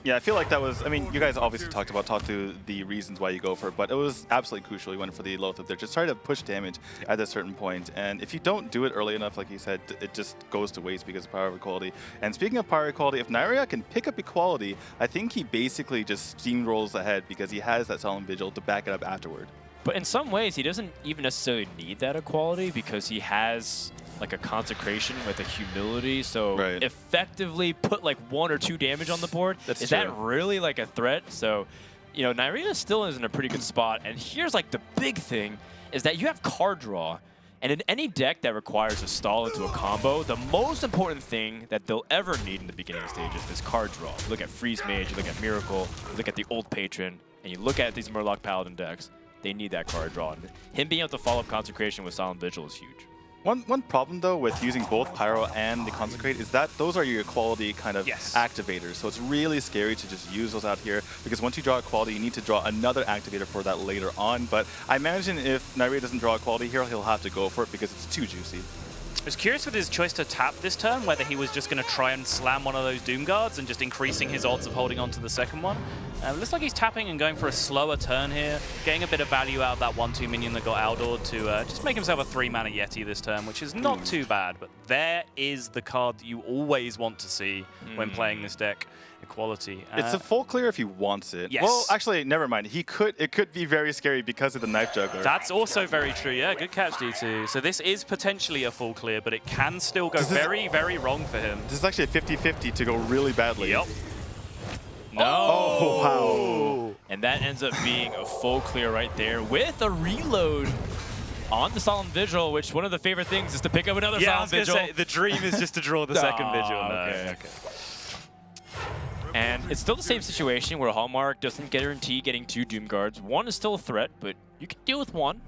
Yeah, I feel like that was, I mean, you guys obviously talked through the reasons why you go for it, but it was absolutely crucial. You went for the Lotheb there. Just try to push damage at a certain point. And if you don't do it early enough, like you said, it just goes to waste because of power of equality. And speaking of power equality, if Neirea can pick up equality, I think he basically just steamrolls ahead because he has that Solemn Vigil to back it up afterward. But in some ways, he doesn't even necessarily need that equality because he has like a Consecration with a Humility, so effectively put like 1 or 2 damage on the board. Is that really like a threat? So, Neirea still is in a pretty good spot. And here's like the big thing is that you have card draw. And in any deck that requires a stall into a combo, the most important thing that they'll ever need in the beginning stages is card draw. You look at Freeze Mage, you look at Miracle, you look at the Old Patron, and you look at these Murloc Paladin decks, they need that card draw. And him being able to follow up Consecration with Silent Vigil is huge. One problem, though, with using both Pyro and the Consecrate is that those are your quality kind of activators. So it's really scary to just use those out here, because once you draw a quality, you need to draw another activator for that later on. But I imagine if Neirea doesn't draw a quality here, he'll have to go for it because it's too juicy. I was curious with his choice to tap this turn, whether he was just going to try and slam one of those Doom Guards and just increasing his odds of holding on to the second one. Looks like he's tapping and going for a slower turn here, getting a bit of value out of that 1/2 minion that got Aldored to just make himself a 3-mana Yeti this turn, which is not too bad. But there is the card that you always want to see when playing this deck. Equality. It's a full clear if he wants it. Yes. Well, actually, never mind. It could be very scary because of the Knife Juggler. That's also very true. Yeah, good catch, D2. So this is potentially a full clear, but it can still go very, very wrong for him. This is actually a 50-50 to go really badly. Yep. No! Oh, wow. And that ends up being a full clear right there with a reload on the Solemn Vigil, which one of the favorite things is to pick up another Solemn Vigil. Say, the dream is just to draw the second Vigil. No, okay. And it's still the same situation where Hallmark doesn't guarantee getting 2 Doom Guards. One is still a threat, but you can deal with one.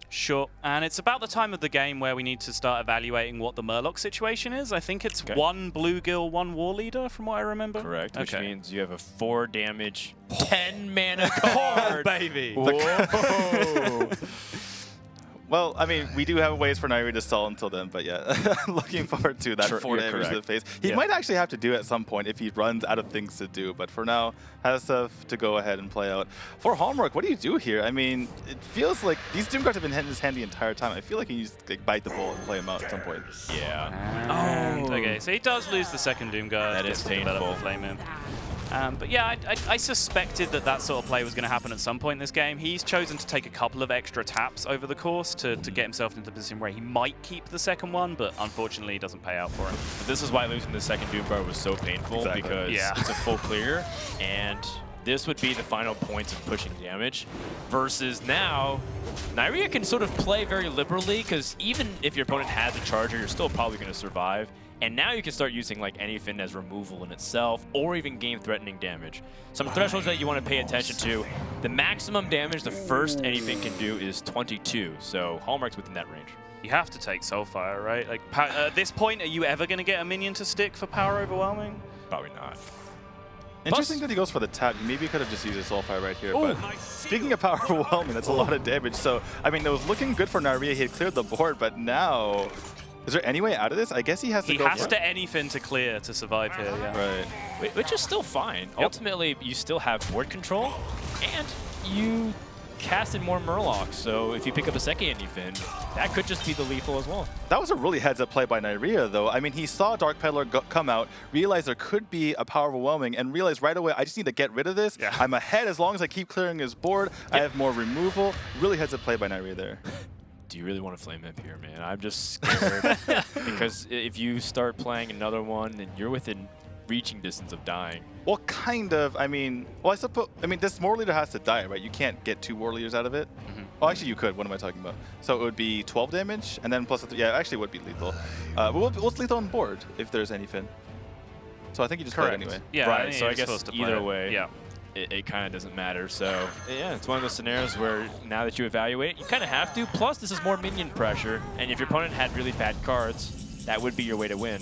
Sure, and it's about the time of the game where we need to start evaluating what the Murloc situation is. I think it's 1 Bluegill, 1 War Leader, from what I remember. Correct, which means you have a 4 damage, 10 mana card. Oh, baby! Whoa! Well, I mean, we do have ways for Neirea to stall until then, but yeah, looking forward to that 4 damage to the face. He might actually have to do it at some point if he runs out of things to do, but for now, has stuff to go ahead and play out. For Hallmark, what do you do here? I mean, it feels like these Doom Guards have been in his hand the entire time. I feel like he needs to like, bite the bullet and play him out at some point. Yeah. Okay, so he does lose the second Doom Guard. That is painful. Flame him. But yeah, I suspected that sort of play was going to happen at some point in this game. He's chosen to take a couple of extra taps over the course to get himself into the position where he might keep the second one, but unfortunately it doesn't pay out for him. This is why losing the second Doom Guard was so painful, because it's a full clear, and this would be the final points of pushing damage, versus now, Neirea can sort of play very liberally, because even if your opponent has a charger, you're still probably going to survive. And now you can start using like anything as removal in itself, or even game-threatening damage. Some thresholds that you want to pay attention to. The maximum damage the first anything can do is 22, so Hallmark's within that range. You have to take Soulfire, right? Like at this point, are you ever going to get a minion to stick for Power Overwhelming? Probably not. Interesting that he goes for the tap. Maybe he could have just used a Soulfire right here. But speaking of Power Overwhelming, that's a lot of damage. So, I mean, it was looking good for Neirea. He had cleared the board, but now... Is there any way out of this? I guess he has to go for it. He has to anything to clear to survive here, yeah. Right. Which is still fine. Ultimately, you still have board control, and you casted more Murlocs, so if you pick up a second anything, that could just be the lethal as well. That was a really heads-up play by Neirea, though. I mean, he saw Dark Peddler come out, realized there could be a Power Overwhelming, and realized right away, I just need to get rid of this. Yeah. I'm ahead as long as I keep clearing his board. I have more removal. Really heads-up play by Neirea there. Do you really want to flame up here, man? I'm just scared. Because if you start playing another one, then you're within reaching distance of dying. Well, kind of. I mean, well, I suppose. I mean, this War Leader has to die, right? You can't get 2 War Leaders out of it. Oh, actually, you could. What am I talking about? So it would be 12 damage, and then plus, yeah, actually, it would be lethal. What's lethal on board if there's anything? So I think you just play it anyway. Yeah, right. So I guess either way. Yeah. It kind of doesn't matter. So, yeah, it's one of those scenarios where now that you evaluate it, you kind of have to. Plus, this is more minion pressure. And if your opponent had really bad cards, that would be your way to win.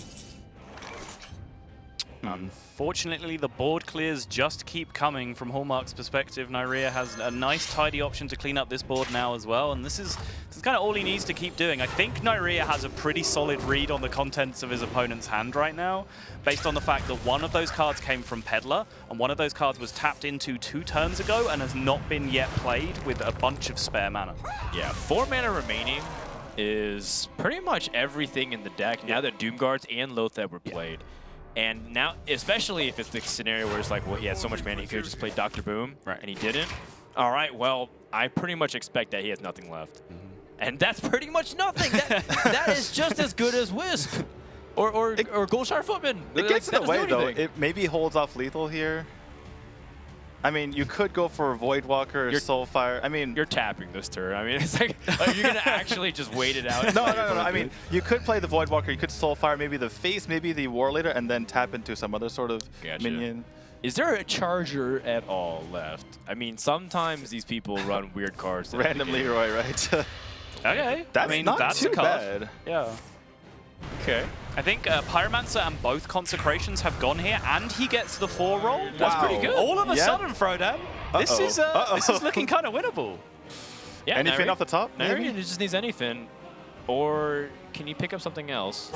Unfortunately, the board clears just keep coming from Hallmark's perspective. Neirea has a nice, tidy option to clean up this board now as well, and this is kind of all he needs to keep doing. I think Neirea has a pretty solid read on the contents of his opponent's hand right now, based on the fact that one of those cards came from Peddler, and one of those cards was tapped into 2 turns ago and has not been yet played with a bunch of spare mana. Yeah, 4 mana remaining is pretty much everything in the deck now that Doom Guards and Loatheb were played. And now, especially if it's the scenario where it's like, well, he had so much mana, he could have just played Dr. Boom, and he didn't. All right, well, I pretty much expect that he has nothing left. And that's pretty much nothing. That is just as good as Wisp or Goldshire Footman. It gets in the way, though. It maybe holds off lethal here. I mean, you could go for a Voidwalker or Soulfire. I mean, You're tapping this turn. I mean, it's like, are you gonna actually just wait it out? no. I mean, you could play the Voidwalker, you could Soulfire, maybe the Face, maybe the War Leader, and then tap into some other sort of minion. Is there a charger at all left? I mean, sometimes these people run weird cards. Random Leroy, right? Okay. That's I mean, not that's too a card. bad. Yeah. Okay. I think Pyromancer and both Consecrations have gone here, and he gets the 4 roll. That's pretty good. All of a Yeah. sudden, Frodan, this is looking kind of winnable. Yeah, Anything off the top? Neirea just needs anything. Or can you pick up something else?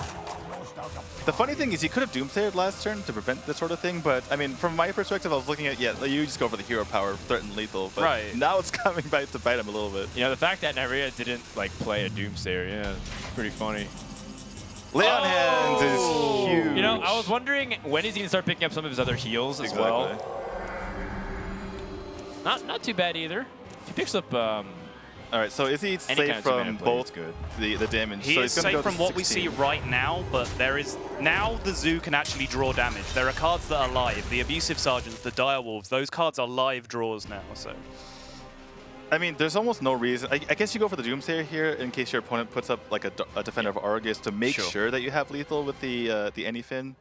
The funny thing is, you could have Doomsayered last turn to prevent this sort of thing, but I mean, from my perspective, I was looking at, you just go for the hero power, threaten lethal, but now it's coming back to bite him a little bit. You know, the fact that Neirea didn't like play a Doomsayer, yeah, it's pretty funny. Leon Hands is huge. You know, I was wondering when he's going to start picking up some of his other heals as well. Not too bad either. He picks up. All right, so is he safe from both the damage? He so is safe from what we see right now, but there is now the Zoo can actually draw damage. There are cards that are live. The Abusive Sergeants, the Dire Wolves, those cards are live draws now. So, I mean, there's almost no reason. I guess you go for the Doomsayer here in case your opponent puts up like a Defender of Argus to make sure that you have lethal with the Anyfin.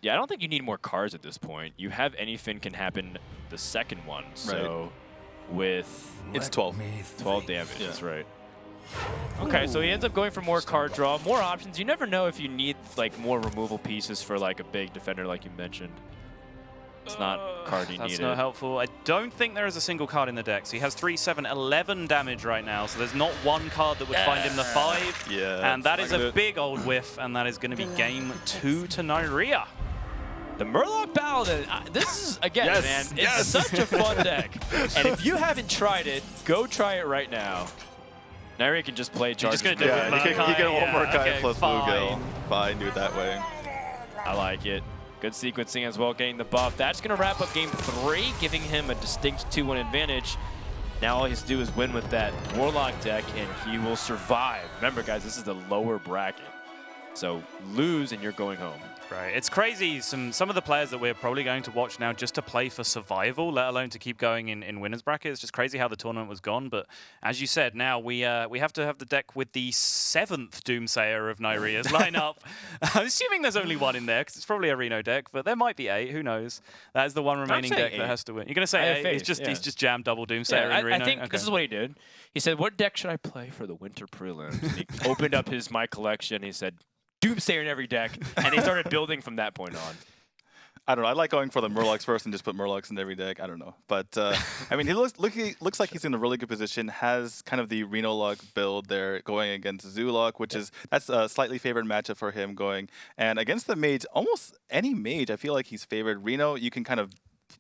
Yeah, I don't think you need more cards at this point. You have Anyfin can happen the second one, so with it's 12 damage. Yeah. That's right. Okay, so he ends up going for more card draw, more options. You never know if you need like more removal pieces for like a big defender, like you mentioned. It's not card you need. That's not helpful. I don't think there is a single card in the deck. So he has 3, 7, 11 damage right now. So there's not one card that would find him the 5. Yeah, and that is a big old whiff, and that is going to be game 2 to Neirea. The Murloc Paladin, this is, again, man, it's such a fun deck. And if you haven't tried it, go try it right now. Neirea can just play charge. Just gonna do it. You get one more guy plus Bluegill. Fine, do it that way. I like it. Good sequencing as well, getting the buff. That's going to wrap up game 3, giving him a distinct 2-1 advantage. Now all he has to do is win with that Warlock deck, and he will survive. Remember, guys, this is the lower bracket. So lose, and you're going home. Right, it's crazy. Some of the players that we're probably going to watch now just to play for survival, let alone to keep going in winners bracket. It's just crazy how the tournament was gone. But as you said, now we have to have the deck with the 7th Doomsayer of Neirea's lineup. I'm assuming there's only one in there because it's probably a Reno deck, but there might be 8. Who knows? That is the one remaining deck that has to win. You're gonna say 8? He's just jammed double Doomsayer in Reno. I think this is what he did. He said, "What deck should I play for the winter prelims?" And he opened up his My Collection. He said, Doomsayer in every deck, and they started building from that point on. I don't know. I like going for the Murlocs first and just put Murlocs in every deck. I don't know. But, I mean, he looks like he's in a really good position, has kind of the Reno Lock build there going against Zoolock, which that's a slightly favored matchup for him going. And against the Mage, almost any Mage, I feel like he's favored. Reno, you can kind of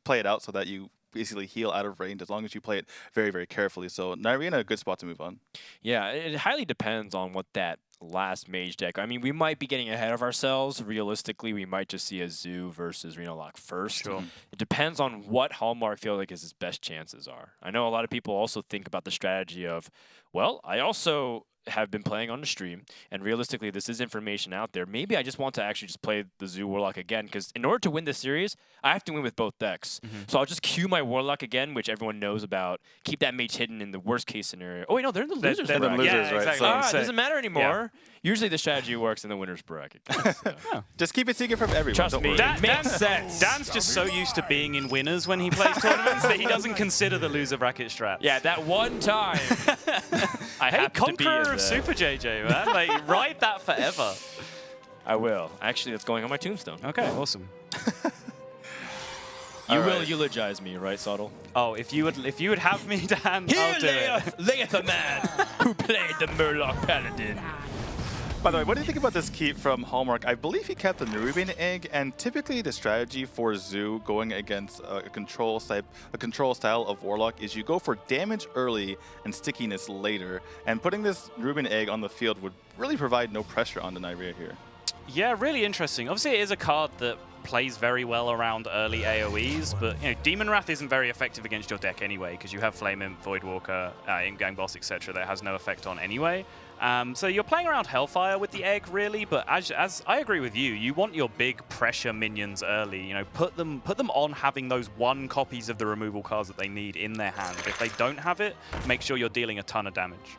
play it out so that you basically heal out of range as long as you play it very, very carefully. So Neirea in a good spot to move on. Yeah, it highly depends on what that last Mage deck. I mean, we might be getting ahead of ourselves. Realistically, we might just see a Zoo versus Reno Lock first. Sure. It depends on what Hallmark feels like his best chances are. I know a lot of people also think about the strategy of, well, I also have been playing on the stream, and realistically, this is information out there. Maybe I just want to actually just play the Zoo Warlock again, because in order to win this series, I have to win with both decks. So I'll just queue my Warlock again, which everyone knows about, keep that Mage hidden in the worst case scenario. Oh, wait, no, they're in the losers They're bracket. the losers, Yeah, right? exactly. So It doesn't matter anymore. Usually the strategy works in the winner's bracket. So. just keep it secret from everyone. Trust Don't me. worry. Makes sense. Dan's just so used to being in winners when he plays tournaments that he doesn't consider the loser bracket strats. Yeah, that one time. I Hey, happened to be in Conqueror there. of Super JJ, man. Like, ride that forever. I will. Actually, that's going on my tombstone. Okay, awesome. You will eulogize me, right, Sottle? Oh, if you would have me, Dan, Here I'll do it. layeth a man who played the Murloc Paladin. By the way, what do you think about this keep from Hallmark? I believe he kept the Nerubian Egg, and typically the strategy for Zoo going against a control style of Warlock is you go for damage early and stickiness later, and putting this Nerubian Egg on the field would really provide no pressure on the Neirea here. Yeah, really interesting. Obviously, it is a card that plays very well around early AoEs, but Demon Wrath isn't very effective against your deck anyway, because you have Flame Imp, Voidwalker, In-Gang Boss, etc. that has no effect on anyway. So you're playing around Hellfire with the egg, really, but as I agree with you, you want your big pressure minions early. Put them on having those 1 copies of the removal cards that they need in their hand. If they don't have it, make sure you're dealing a ton of damage.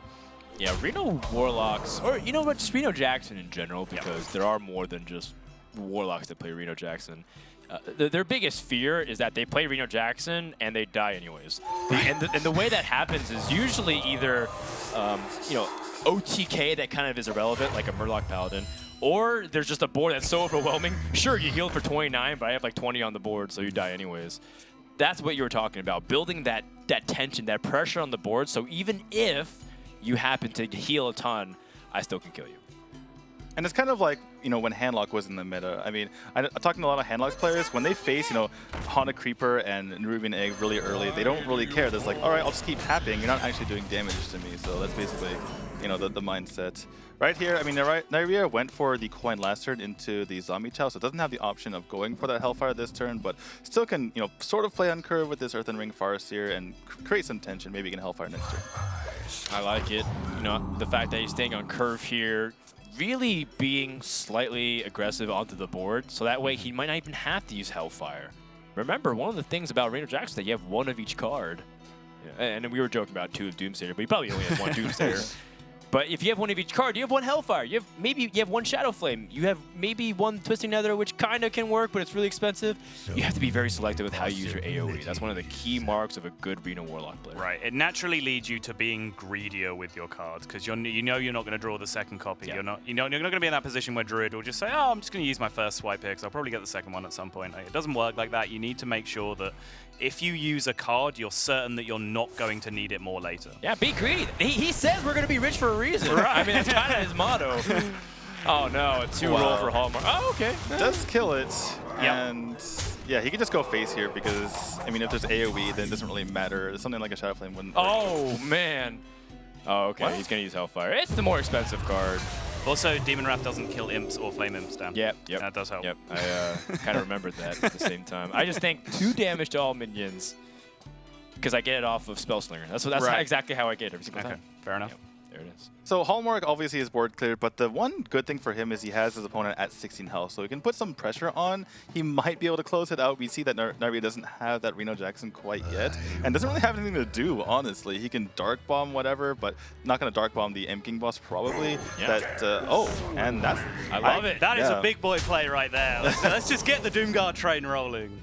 Yeah, Reno Warlocks, or you know what, just Reno Jackson in general, because there are more than just Warlocks that play Reno Jackson. Their biggest fear is that they play Reno Jackson and they die anyways. And the way that happens is usually either, OTK that kind of is irrelevant, like a Murloc Paladin, or there's just a board that's so overwhelming. Sure, you healed for 29, but I have like 20 on the board, so you die anyways. That's what you were talking about, building that tension, that pressure on the board, so even if you happen to heal a ton, I still can kill you. And it's kind of like, when Handlock was in the meta. I mean, I'm talking to a lot of Handlock players, when they face, Haunted Creeper and Nerubian Egg really early, they don't really care. They're like, all right, I'll just keep tapping. You're not actually doing damage to me. So that's basically, the mindset. Right here, I mean, Neirea went for the coin last turn into the Zombie Chow, so it doesn't have the option of going for that Hellfire this turn, but still can, sort of play on curve with this Earthen Ring Farseer and create some tension. Maybe you can Hellfire next turn. I like it. The fact that he's staying on curve here, really being slightly aggressive onto the board, so that way he might not even have to use Hellfire. Remember, one of the things about Reno Jackson is that you have 1 of each card. Yeah, and we were joking about 2 of Doomsayer, but he probably only has 1 Doomsayer. But if you have 1 of each card, you have 1 Hellfire. Maybe you have 1 Shadow Flame. You have maybe 1 Twisting Nether, which kind of can work, but it's really expensive. You have to be very selective with how you use your AoE. That's one of the key marks of a good Reno Warlock player. Right. It naturally leads you to being greedier with your cards, because you're not going to draw the second copy. Yeah. You're not going to be in that position where Druid will just say, oh, I'm just going to use my first swipe here, because I'll probably get the second one at some point. It doesn't work like that. You need to make sure that if you use a card, you're certain that you're not going to need it more later. Yeah, be greedy. He says we're going to be rich for a reason. Right. I mean, that's kind of his motto. Oh, no, a 2-roll for Hallmark. Oh, okay. Does kill it. And yeah, he can just go face here because, I mean, if there's AoE, then it doesn't really matter. Something like a Shadow Flame wouldn't work. Oh, man. Oh, okay. What? He's going to use Hellfire. It's the more expensive card. Also, Demon Wrath doesn't kill imps or flame imps, Dan. Yep. That does help. Yep. I kind of remembered that at the same time. I just think 2 damage to all minions because I get it off of Spellslinger. That's right. Exactly how I get it every single time. Fair enough. Yep. There it is. So Hallmark obviously is board cleared, but the one good thing for him is he has his opponent at 16 health, so he can put some pressure on. He might be able to close it out. We see that Neirea doesn't have that Reno Jackson quite yet, and doesn't really have anything to do, honestly. He can Dark Bomb whatever, but not going to Dark Bomb the Imp King boss probably. Yeah. And that's... I love it. That is a big boy play right there. Let's just get the Doomguard train rolling.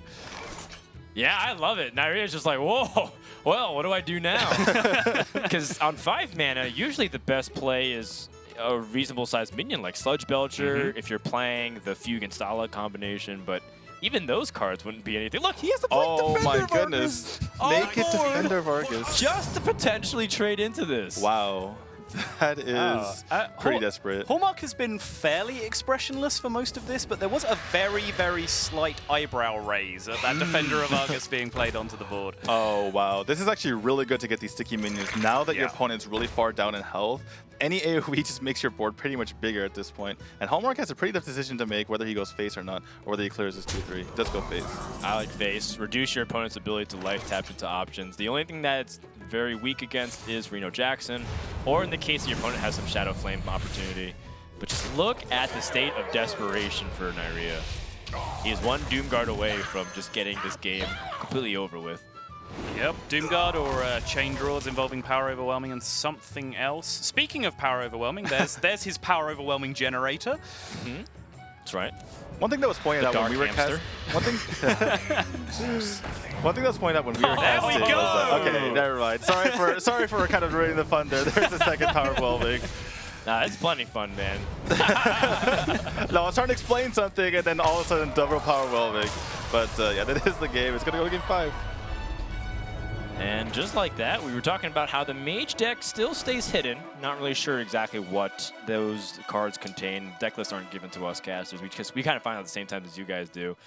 Yeah, I love it. Neirea's just like, whoa, well, what do I do now? Because on 5 mana, usually the best play is a reasonable-sized minion like Sludge Belcher, if you're playing the Fugue and Stala combination, but even those cards wouldn't be anything. Look, he has to play Defender my of goodness. Naked Defender of Argus. Just to potentially trade into this. Wow. That is pretty desperate. Hallmark has been fairly expressionless for most of this, but there was a very, very slight eyebrow raise at that Defender of Argus being played onto the board. Oh, wow. This is actually really good to get these sticky minions. Now that your opponent's really far down in health, any AoE just makes your board pretty much bigger at this point. And Hallmark has a pretty tough decision to make whether he goes face or not, or whether he clears his 2-3. He does go face. I like face. Reduce your opponent's ability to life tap into options. The only thing that's very weak against is Reno Jackson, or in the case that your opponent has some Shadow Flame opportunity. But just look at the state of desperation for Neirea. He is 1 Doomguard away from just getting this game completely over with. Yep, Doomguard or Chain Draws involving Power Overwhelming and something else. Speaking of Power Overwhelming, there's his Power Overwhelming generator. That's right. One thing that was pointed out when we were casting... One thing that was pointed out when we were casting... There we go! Okay, never mind. Sorry for kind of ruining the fun there. There's a second Power Overwhelming. Nah, it's plenty fun, man. No, I was trying to explain something and then all of a sudden double Power Overwhelming. But yeah, that is the game. It's going to go to game 5. And just like that, we were talking about how the Mage deck still stays hidden. Not really sure exactly what those cards contain. Deck lists aren't given to us casters, because we kind of find out at the same time as you guys do.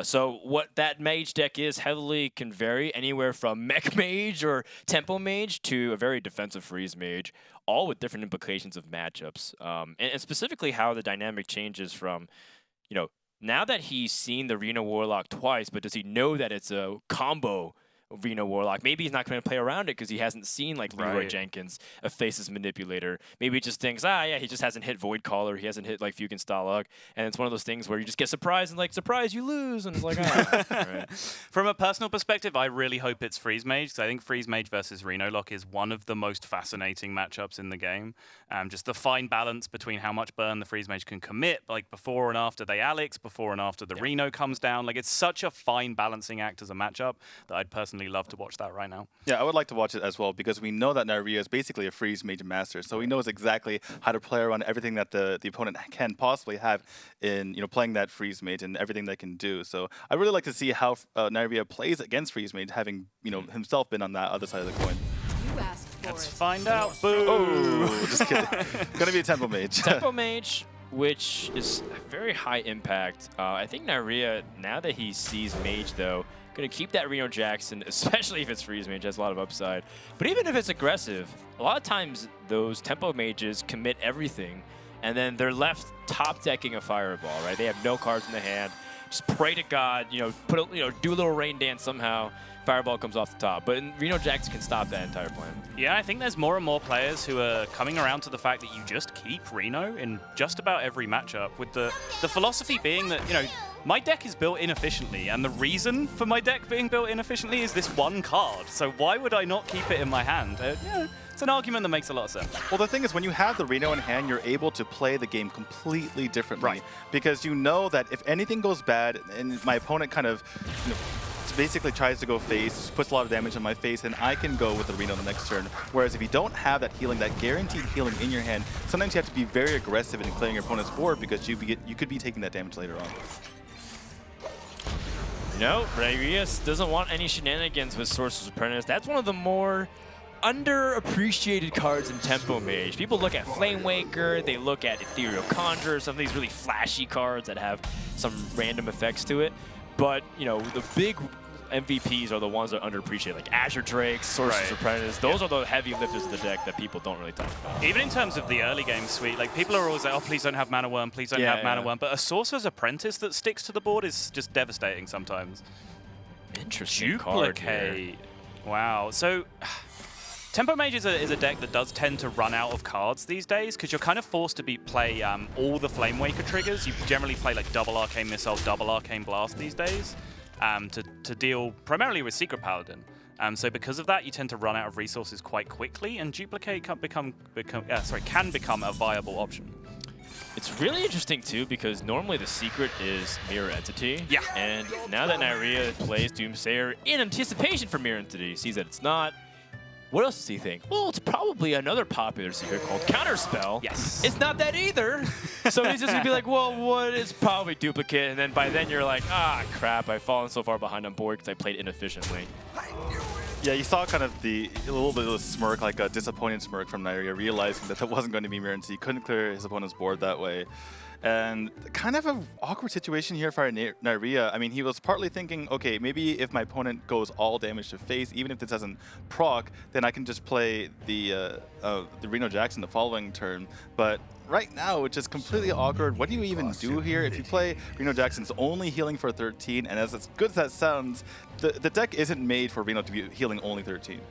So what that Mage deck is heavily can vary anywhere from Mech Mage or Tempo Mage to a very defensive Freeze Mage, all with different implications of matchups. And specifically how the dynamic changes from, now that he's seen the Reno Warlock twice, but does he know that it's a combo Reno Warlock? Maybe he's not going to play around it because he hasn't seen like Leroy Jenkins, a Faceless Manipulator. Maybe he just thinks, he just hasn't hit Void Caller, he hasn't hit like Fukin Stalag, and it's one of those things where you just get surprised and like, surprise, you lose, and it's like, right. From a personal perspective, I really hope it's Freeze Mage, because I think Freeze Mage versus Reno Lock is one of the most fascinating matchups in the game. Just the fine balance between how much burn the Freeze Mage can commit, like before and after they Alex, before and after the Reno comes down. Like, it's such a fine balancing act as a matchup that I'd personally love to watch that right now. Yeah, I would like to watch it as well, because we know that Neirea is basically a Freeze Mage master, so he knows exactly how to play around everything that the opponent can possibly have in playing that Freeze Mage and everything they can do. So I really like to see how Neirea plays against Freeze Mage, having himself been on that other side of the coin. Let's find out. Boo! Oh, just kidding. Gonna be a Tempo Mage. Tempo Mage, which is very high impact. I think Neirea, now that he sees Mage, though, going to keep that Reno Jackson, especially if it's Freeze Mage, has a lot of upside. But even if it's aggressive, a lot of times those Tempo Mages commit everything, and then they're left top decking a Fireball, right? They have no cards in the hand. Just pray to God, do a little rain dance somehow. Fireball comes off the top. But Reno Jackson can stop that entire plan. Yeah, I think there's more and more players who are coming around to the fact that you just keep Reno in just about every matchup, with the philosophy being that, my deck is built inefficiently, and the reason for my deck being built inefficiently is this one card. So why would I not keep it in my hand? It's an argument that makes a lot of sense. Well, the thing is, when you have the Reno in hand, you're able to play the game completely differently. Right. Because you know that if anything goes bad and my opponent kind of basically tries to go face, puts a lot of damage on my face, and I can go with the Reno the next turn. Whereas if you don't have that healing, that guaranteed healing in your hand, sometimes you have to be very aggressive in clearing your opponent's board, because you could be taking that damage later on. No, Neirea doesn't want any shenanigans with Sorcerer's Apprentice. That's one of the more underappreciated cards in Tempo Mage. People look at Flame Waker, they look at Ethereal Conjurer, some of these really flashy cards that have some random effects to it. But, the big MVPs are the ones that are underappreciated, like Azure Drake, Sorcerer's Apprentice. Those are the heavy lifters of the deck that people don't really talk about. Even in terms of the early game suite, like, people are always like, oh, please don't have Mana Worm, please don't have Mana Worm. But a Sorcerer's Apprentice that sticks to the board is just devastating sometimes. Interesting card here. Wow. So Tempo Mage is a deck that does tend to run out of cards these days, because you're kind of forced to play all the Flame Waker triggers. You generally play like double Arcane Missile, double Arcane Blast these days, to deal primarily with Secret Paladin. So because of that, you tend to run out of resources quite quickly, and Duplicate can become a viable option. It's really interesting, too, because normally the secret is Mirror Entity. Yeah. And now that Neirea plays Doomsayer in anticipation for Mirror Entity, sees that it's not, what else does he think? Well, it's probably another popular secret called Counterspell. Yes. It's not that either. So he's just going to be like, well, what? It's probably Duplicate. And then by then you're like, crap, I've fallen so far behind on board because I played inefficiently. Yeah, you saw kind of a little bit of a smirk, like a disappointed smirk from Neirea, realizing that wasn't going to be Mirror Entity. He couldn't clear his opponent's board that way. And kind of an awkward situation here for Neirea. I mean, he was partly thinking, okay, maybe if my opponent goes all damage to face, even if this doesn't proc, then I can just play the Reno Jackson the following turn. But right now, it's just completely awkward. What do you even do here? If you play Reno Jackson's only healing for 13, and as good as that sounds, the deck isn't made for Reno to be healing only 13.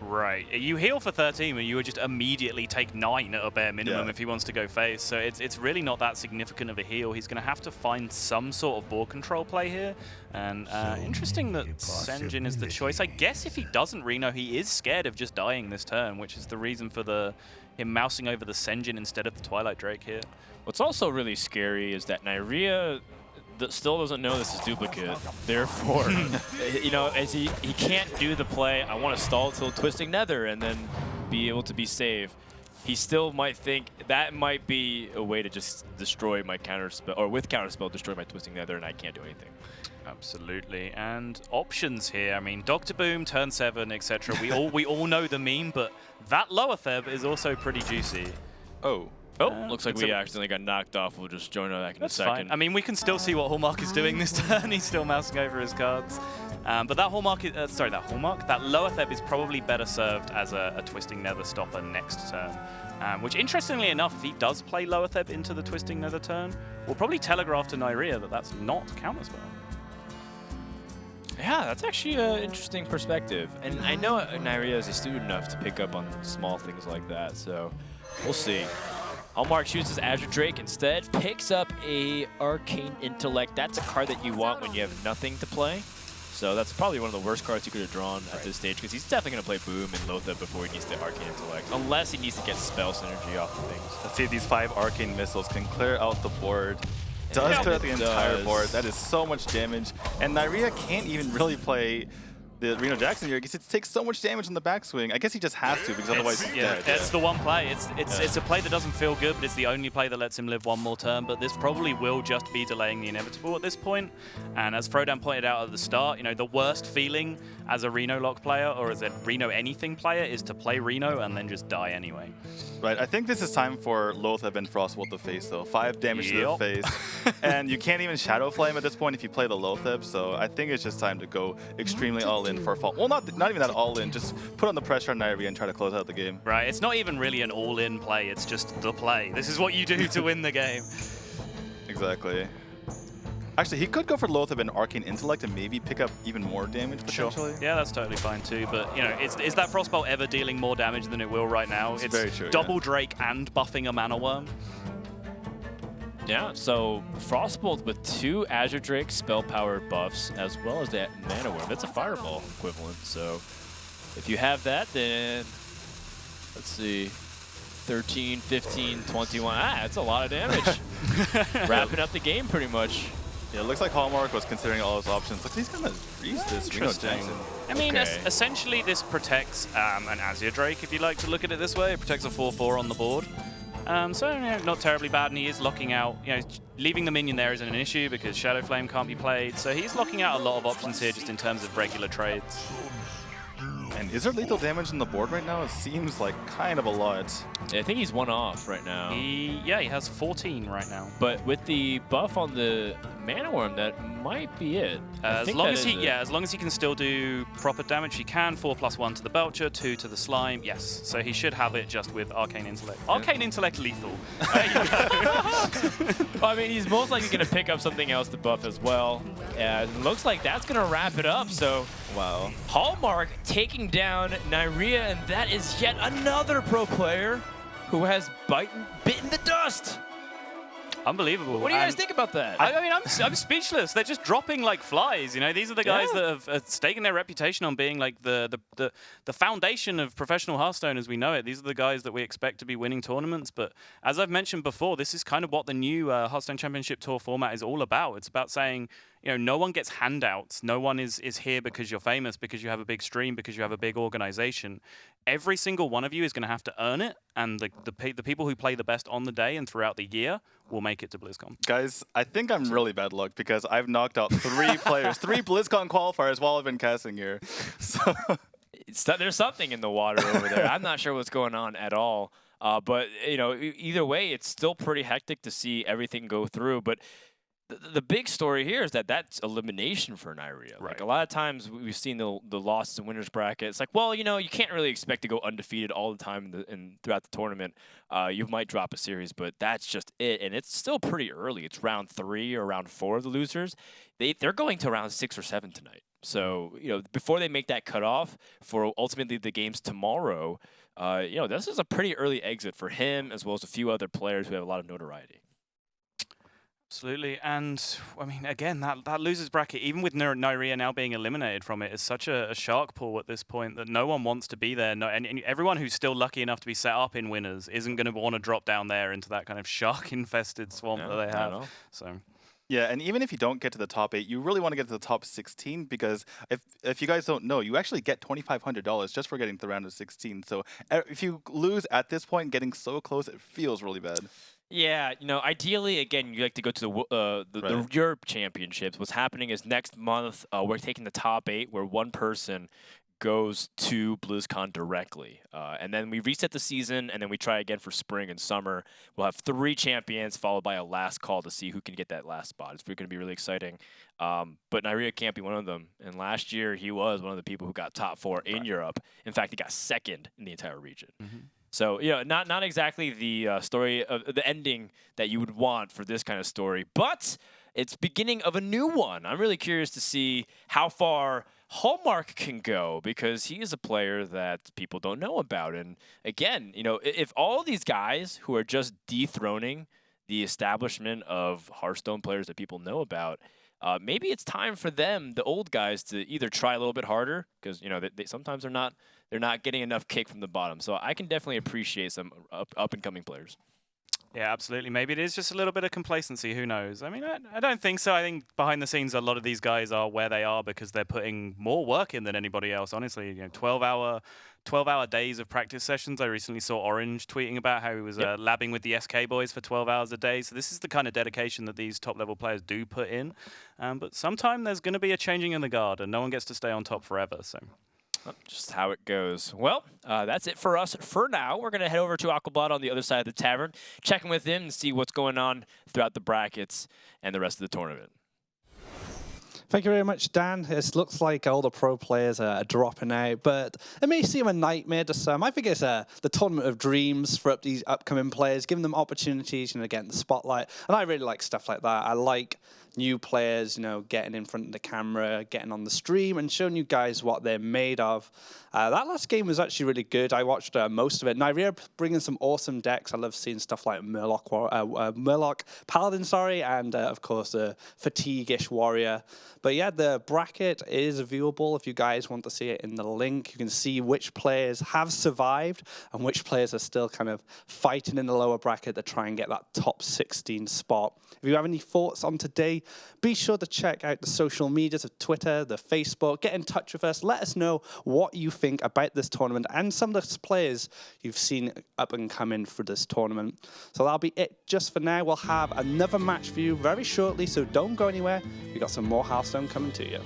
Right. You heal for 13, and you would just immediately take 9 at a bare minimum if he wants to go face. So it's really not that significant of a heal. He's going to have to find some sort of board control play here. And interesting that Senjin is the choice. I guess if he doesn't Reno, he is scared of just dying this turn, which is the reason for him mousing over the Senjin instead of the Twilight Drake here. What's also really scary is that Neirea still doesn't know this is Duplicate. Therefore, as he can't do the play, I want to stall till Twisting Nether and then be able to be safe. He still might think that might be a way to just destroy my Counterspell, or with Counterspell, destroy my Twisting Nether, and I can't do anything. Absolutely. And options here. I mean, Dr. Boom, turn 7, etc. We all know the meme, but that lower Theb is also pretty juicy. Oh, looks like we accidentally got knocked off. We'll just join that in a second. Fine. I mean, we can still see what Hallmark is doing this turn. He's still mousing over his cards. But that Hallmark, that lower Theb is probably better served as a Twisting Nether stopper next turn. Which, interestingly enough, if he does play lower Theb into the Twisting Nether turn, we'll probably telegraph to Neirea that that's not counterspell. Yeah, that's actually an interesting perspective. And I know Neirea is astute enough to pick up on small things like that, so we'll see. Hallmark shoots his Azure Drake instead, picks up a Arcane Intellect. That's a card that you want when you have nothing to play. So that's probably one of the worst cards you could have drawn at this stage, because he's definitely going to play Boom and Lothar before he needs to Arcane Intellect, unless he needs to get spell synergy off of things. Let's see if these 5 Arcane Missiles can clear out the board. Does clear out the entire board. That is so much damage. And Neirea can't even really play the Reno Jackson here because it takes so much damage in the backswing. I guess he just has to because otherwise he's dead. That's the one play. It's a play that doesn't feel good, but it's the only play that lets him live one more turn. But this probably will just be delaying the inevitable at this point. And as Frodan pointed out at the start, you know, the worst feeling as a Reno Lock player or as a Reno anything player is to play Reno and then just die anyway. Right, I think this is time for Lothar and Frostbolt to face though. 5 damage to the face. And you can't even Shadow Flame at this point if you play the Lothar, so I think it's just time to go extremely all in for a fall. Well, not even that all in, just put on the pressure on Neirea and try to close out the game. Right, it's not even really an all-in play, it's just the play. This is what you do to win the game. Exactly. Actually, he could go for Lothar and Arcane Intellect and maybe pick up even more damage potentially. Sure. Yeah, that's totally fine too. But you know, is that Frostbolt ever dealing more damage than it will right now? It's very true, double Drake and buffing a Mana Worm. Yeah, so Frostbolt with 2 Azure Drake spell-powered buffs, as well as that Mana Worm. That's a Fireball equivalent, so if you have that, then let's see, 13, 15, 21. That's a lot of damage. Wrapping up the game pretty much. Yeah, it looks like Hallmark was considering all his options. Looks like he's gonna freeze this Reno Jackson. I mean, essentially this protects an Azure Drake, if you like to look at it this way. It protects a 4/4 on the board. So, you know, not terribly bad, and he is locking out, you know, leaving the minion there isn't an issue because Shadow Flame can't be played. So he's locking out a lot of options here just in terms of regular trades. And is there lethal damage on the board right now? It seems like kind of a lot. Yeah, I think he's 1 off right now. He has 14 right now. But with the buff on the Mana Worm, that might be it. As long as he can still do proper damage, he can. 4+1 to the Belcher, 2 to the Slime. Yes, so he should have it just with Arcane Intellect. Arcane Intellect lethal. There you go. Well, I mean, he's most likely going to pick up something else to buff as well. And looks like that's going to wrap it up. So, wow. Hallmark taking down Neirea, and that is yet another pro player who has bitten the dust. Unbelievable. What do you guys think about that? I mean, I'm speechless. They're just dropping like flies. You know, these are the guys that have staken their reputation on being like the foundation of professional Hearthstone as we know it. These are the guys that we expect to be winning tournaments. But as I've mentioned before, this is kind of what the new Hearthstone Championship Tour format is all about. It's about saying, you know, no one gets handouts. No one is here because you're famous, because you have a big stream, because you have a big organization. Every single one of you is going to have to earn it, and the people who play the best on the day and throughout the year will make it to BlizzCon. Guys, I think I'm really bad luck because I've knocked out 3 players, 3 BlizzCon qualifiers while I've been casting here. So there's something in the water over there. I'm not sure what's going on at all. But, you know, either way, it's still pretty hectic to see everything go through. But the big story here is that that's elimination for Neirea. Right. Like a lot of times we've seen the losses in winners bracket. It's like, well, you know, you can't really expect to go undefeated all the time throughout the tournament. You might drop a series, but that's just it. And it's still pretty early. It's round 3 or round 4 of the losers. They're going to round 6 or 7 tonight. So, you know, before they make that cutoff for ultimately the games tomorrow, you know, this is a pretty early exit for him as well as a few other players who have a lot of notoriety. Absolutely, and I mean, again, that losers bracket, even with Neirea now being eliminated from it, is such a shark pool at this point that no one wants to be there. No, and everyone who's still lucky enough to be set up in winners isn't going to want to drop down there into that kind of shark-infested swamp that they have. So. Yeah, and even if you don't get to the top 8, you really want to get to the top 16 because if you guys don't know, you actually get $2,500 just for getting to the round of 16. So if you lose at this point, getting so close, it feels really bad. Yeah, you know, ideally, again, you like to go to the Europe Championships. What's happening is next month, we're taking the top 8, where one person goes to BlizzCon directly. And then we reset the season, and then we try again for spring and summer. We'll have 3 champions followed by a last call to see who can get that last spot. It's going to be really exciting. But Neirea can't be one of them. And last year, he was one of the people who got top 4 in Europe. In fact, he got 2nd in the entire region. So, not exactly the story of the ending that you would want for this kind of story, but it's beginning of a new one. I'm really curious to see how far Hallmark can go, because he is a player that people don't know about. And again, if all these guys who are just dethroning the establishment of Hearthstone players that people know about, maybe it's time for them, the old guys, to either try a little bit harder, because they sometimes they're not getting enough kick from the bottom. So I can definitely appreciate some up and coming players. Yeah, absolutely. Maybe it is just a little bit of complacency. Who knows? I mean, I don't think so. I think behind the scenes, a lot of these guys are where they are because they're putting more work in than anybody else. Honestly, 12-hour days of practice sessions. I recently saw Orange tweeting about how he was labbing with the SK boys for 12 hours a day. So this is the kind of dedication that these top-level players do put in. But sometime there's going to be a changing in the guard, and no one gets to stay on top forever. So. Just how it goes. Well, that's it for us for now. We're going to head over to Aquablot on the other side of the tavern, check in with him and see what's going on throughout the brackets and the rest of the tournament. Thank you very much, Dan. It looks like all the pro players are dropping out, but it may seem a nightmare to some. I think it's the tournament of dreams for these upcoming players, giving them opportunities, getting the spotlight. And I really like stuff like that. I like new players, getting in front of the camera, getting on the stream, and showing you guys what they're made of. That last game was actually really good. I watched most of it. Neirea bringing some awesome decks. I love seeing stuff like Murloc Paladin, and of course the Fatigue-ish Warrior. But yeah, the bracket is viewable if you guys want to see it in the link. You can see which players have survived and which players are still kind of fighting in the lower bracket to try and get that top 16 spot. If you have any thoughts on today, be sure to check out the social medias of Twitter, the Facebook. Get in touch with us. Let us know what you think about this tournament and some of the players you've seen up and coming for this tournament. So that'll be it just for now. We'll have another match for you very shortly, so don't go anywhere. We've got some more Hearthstone coming to you.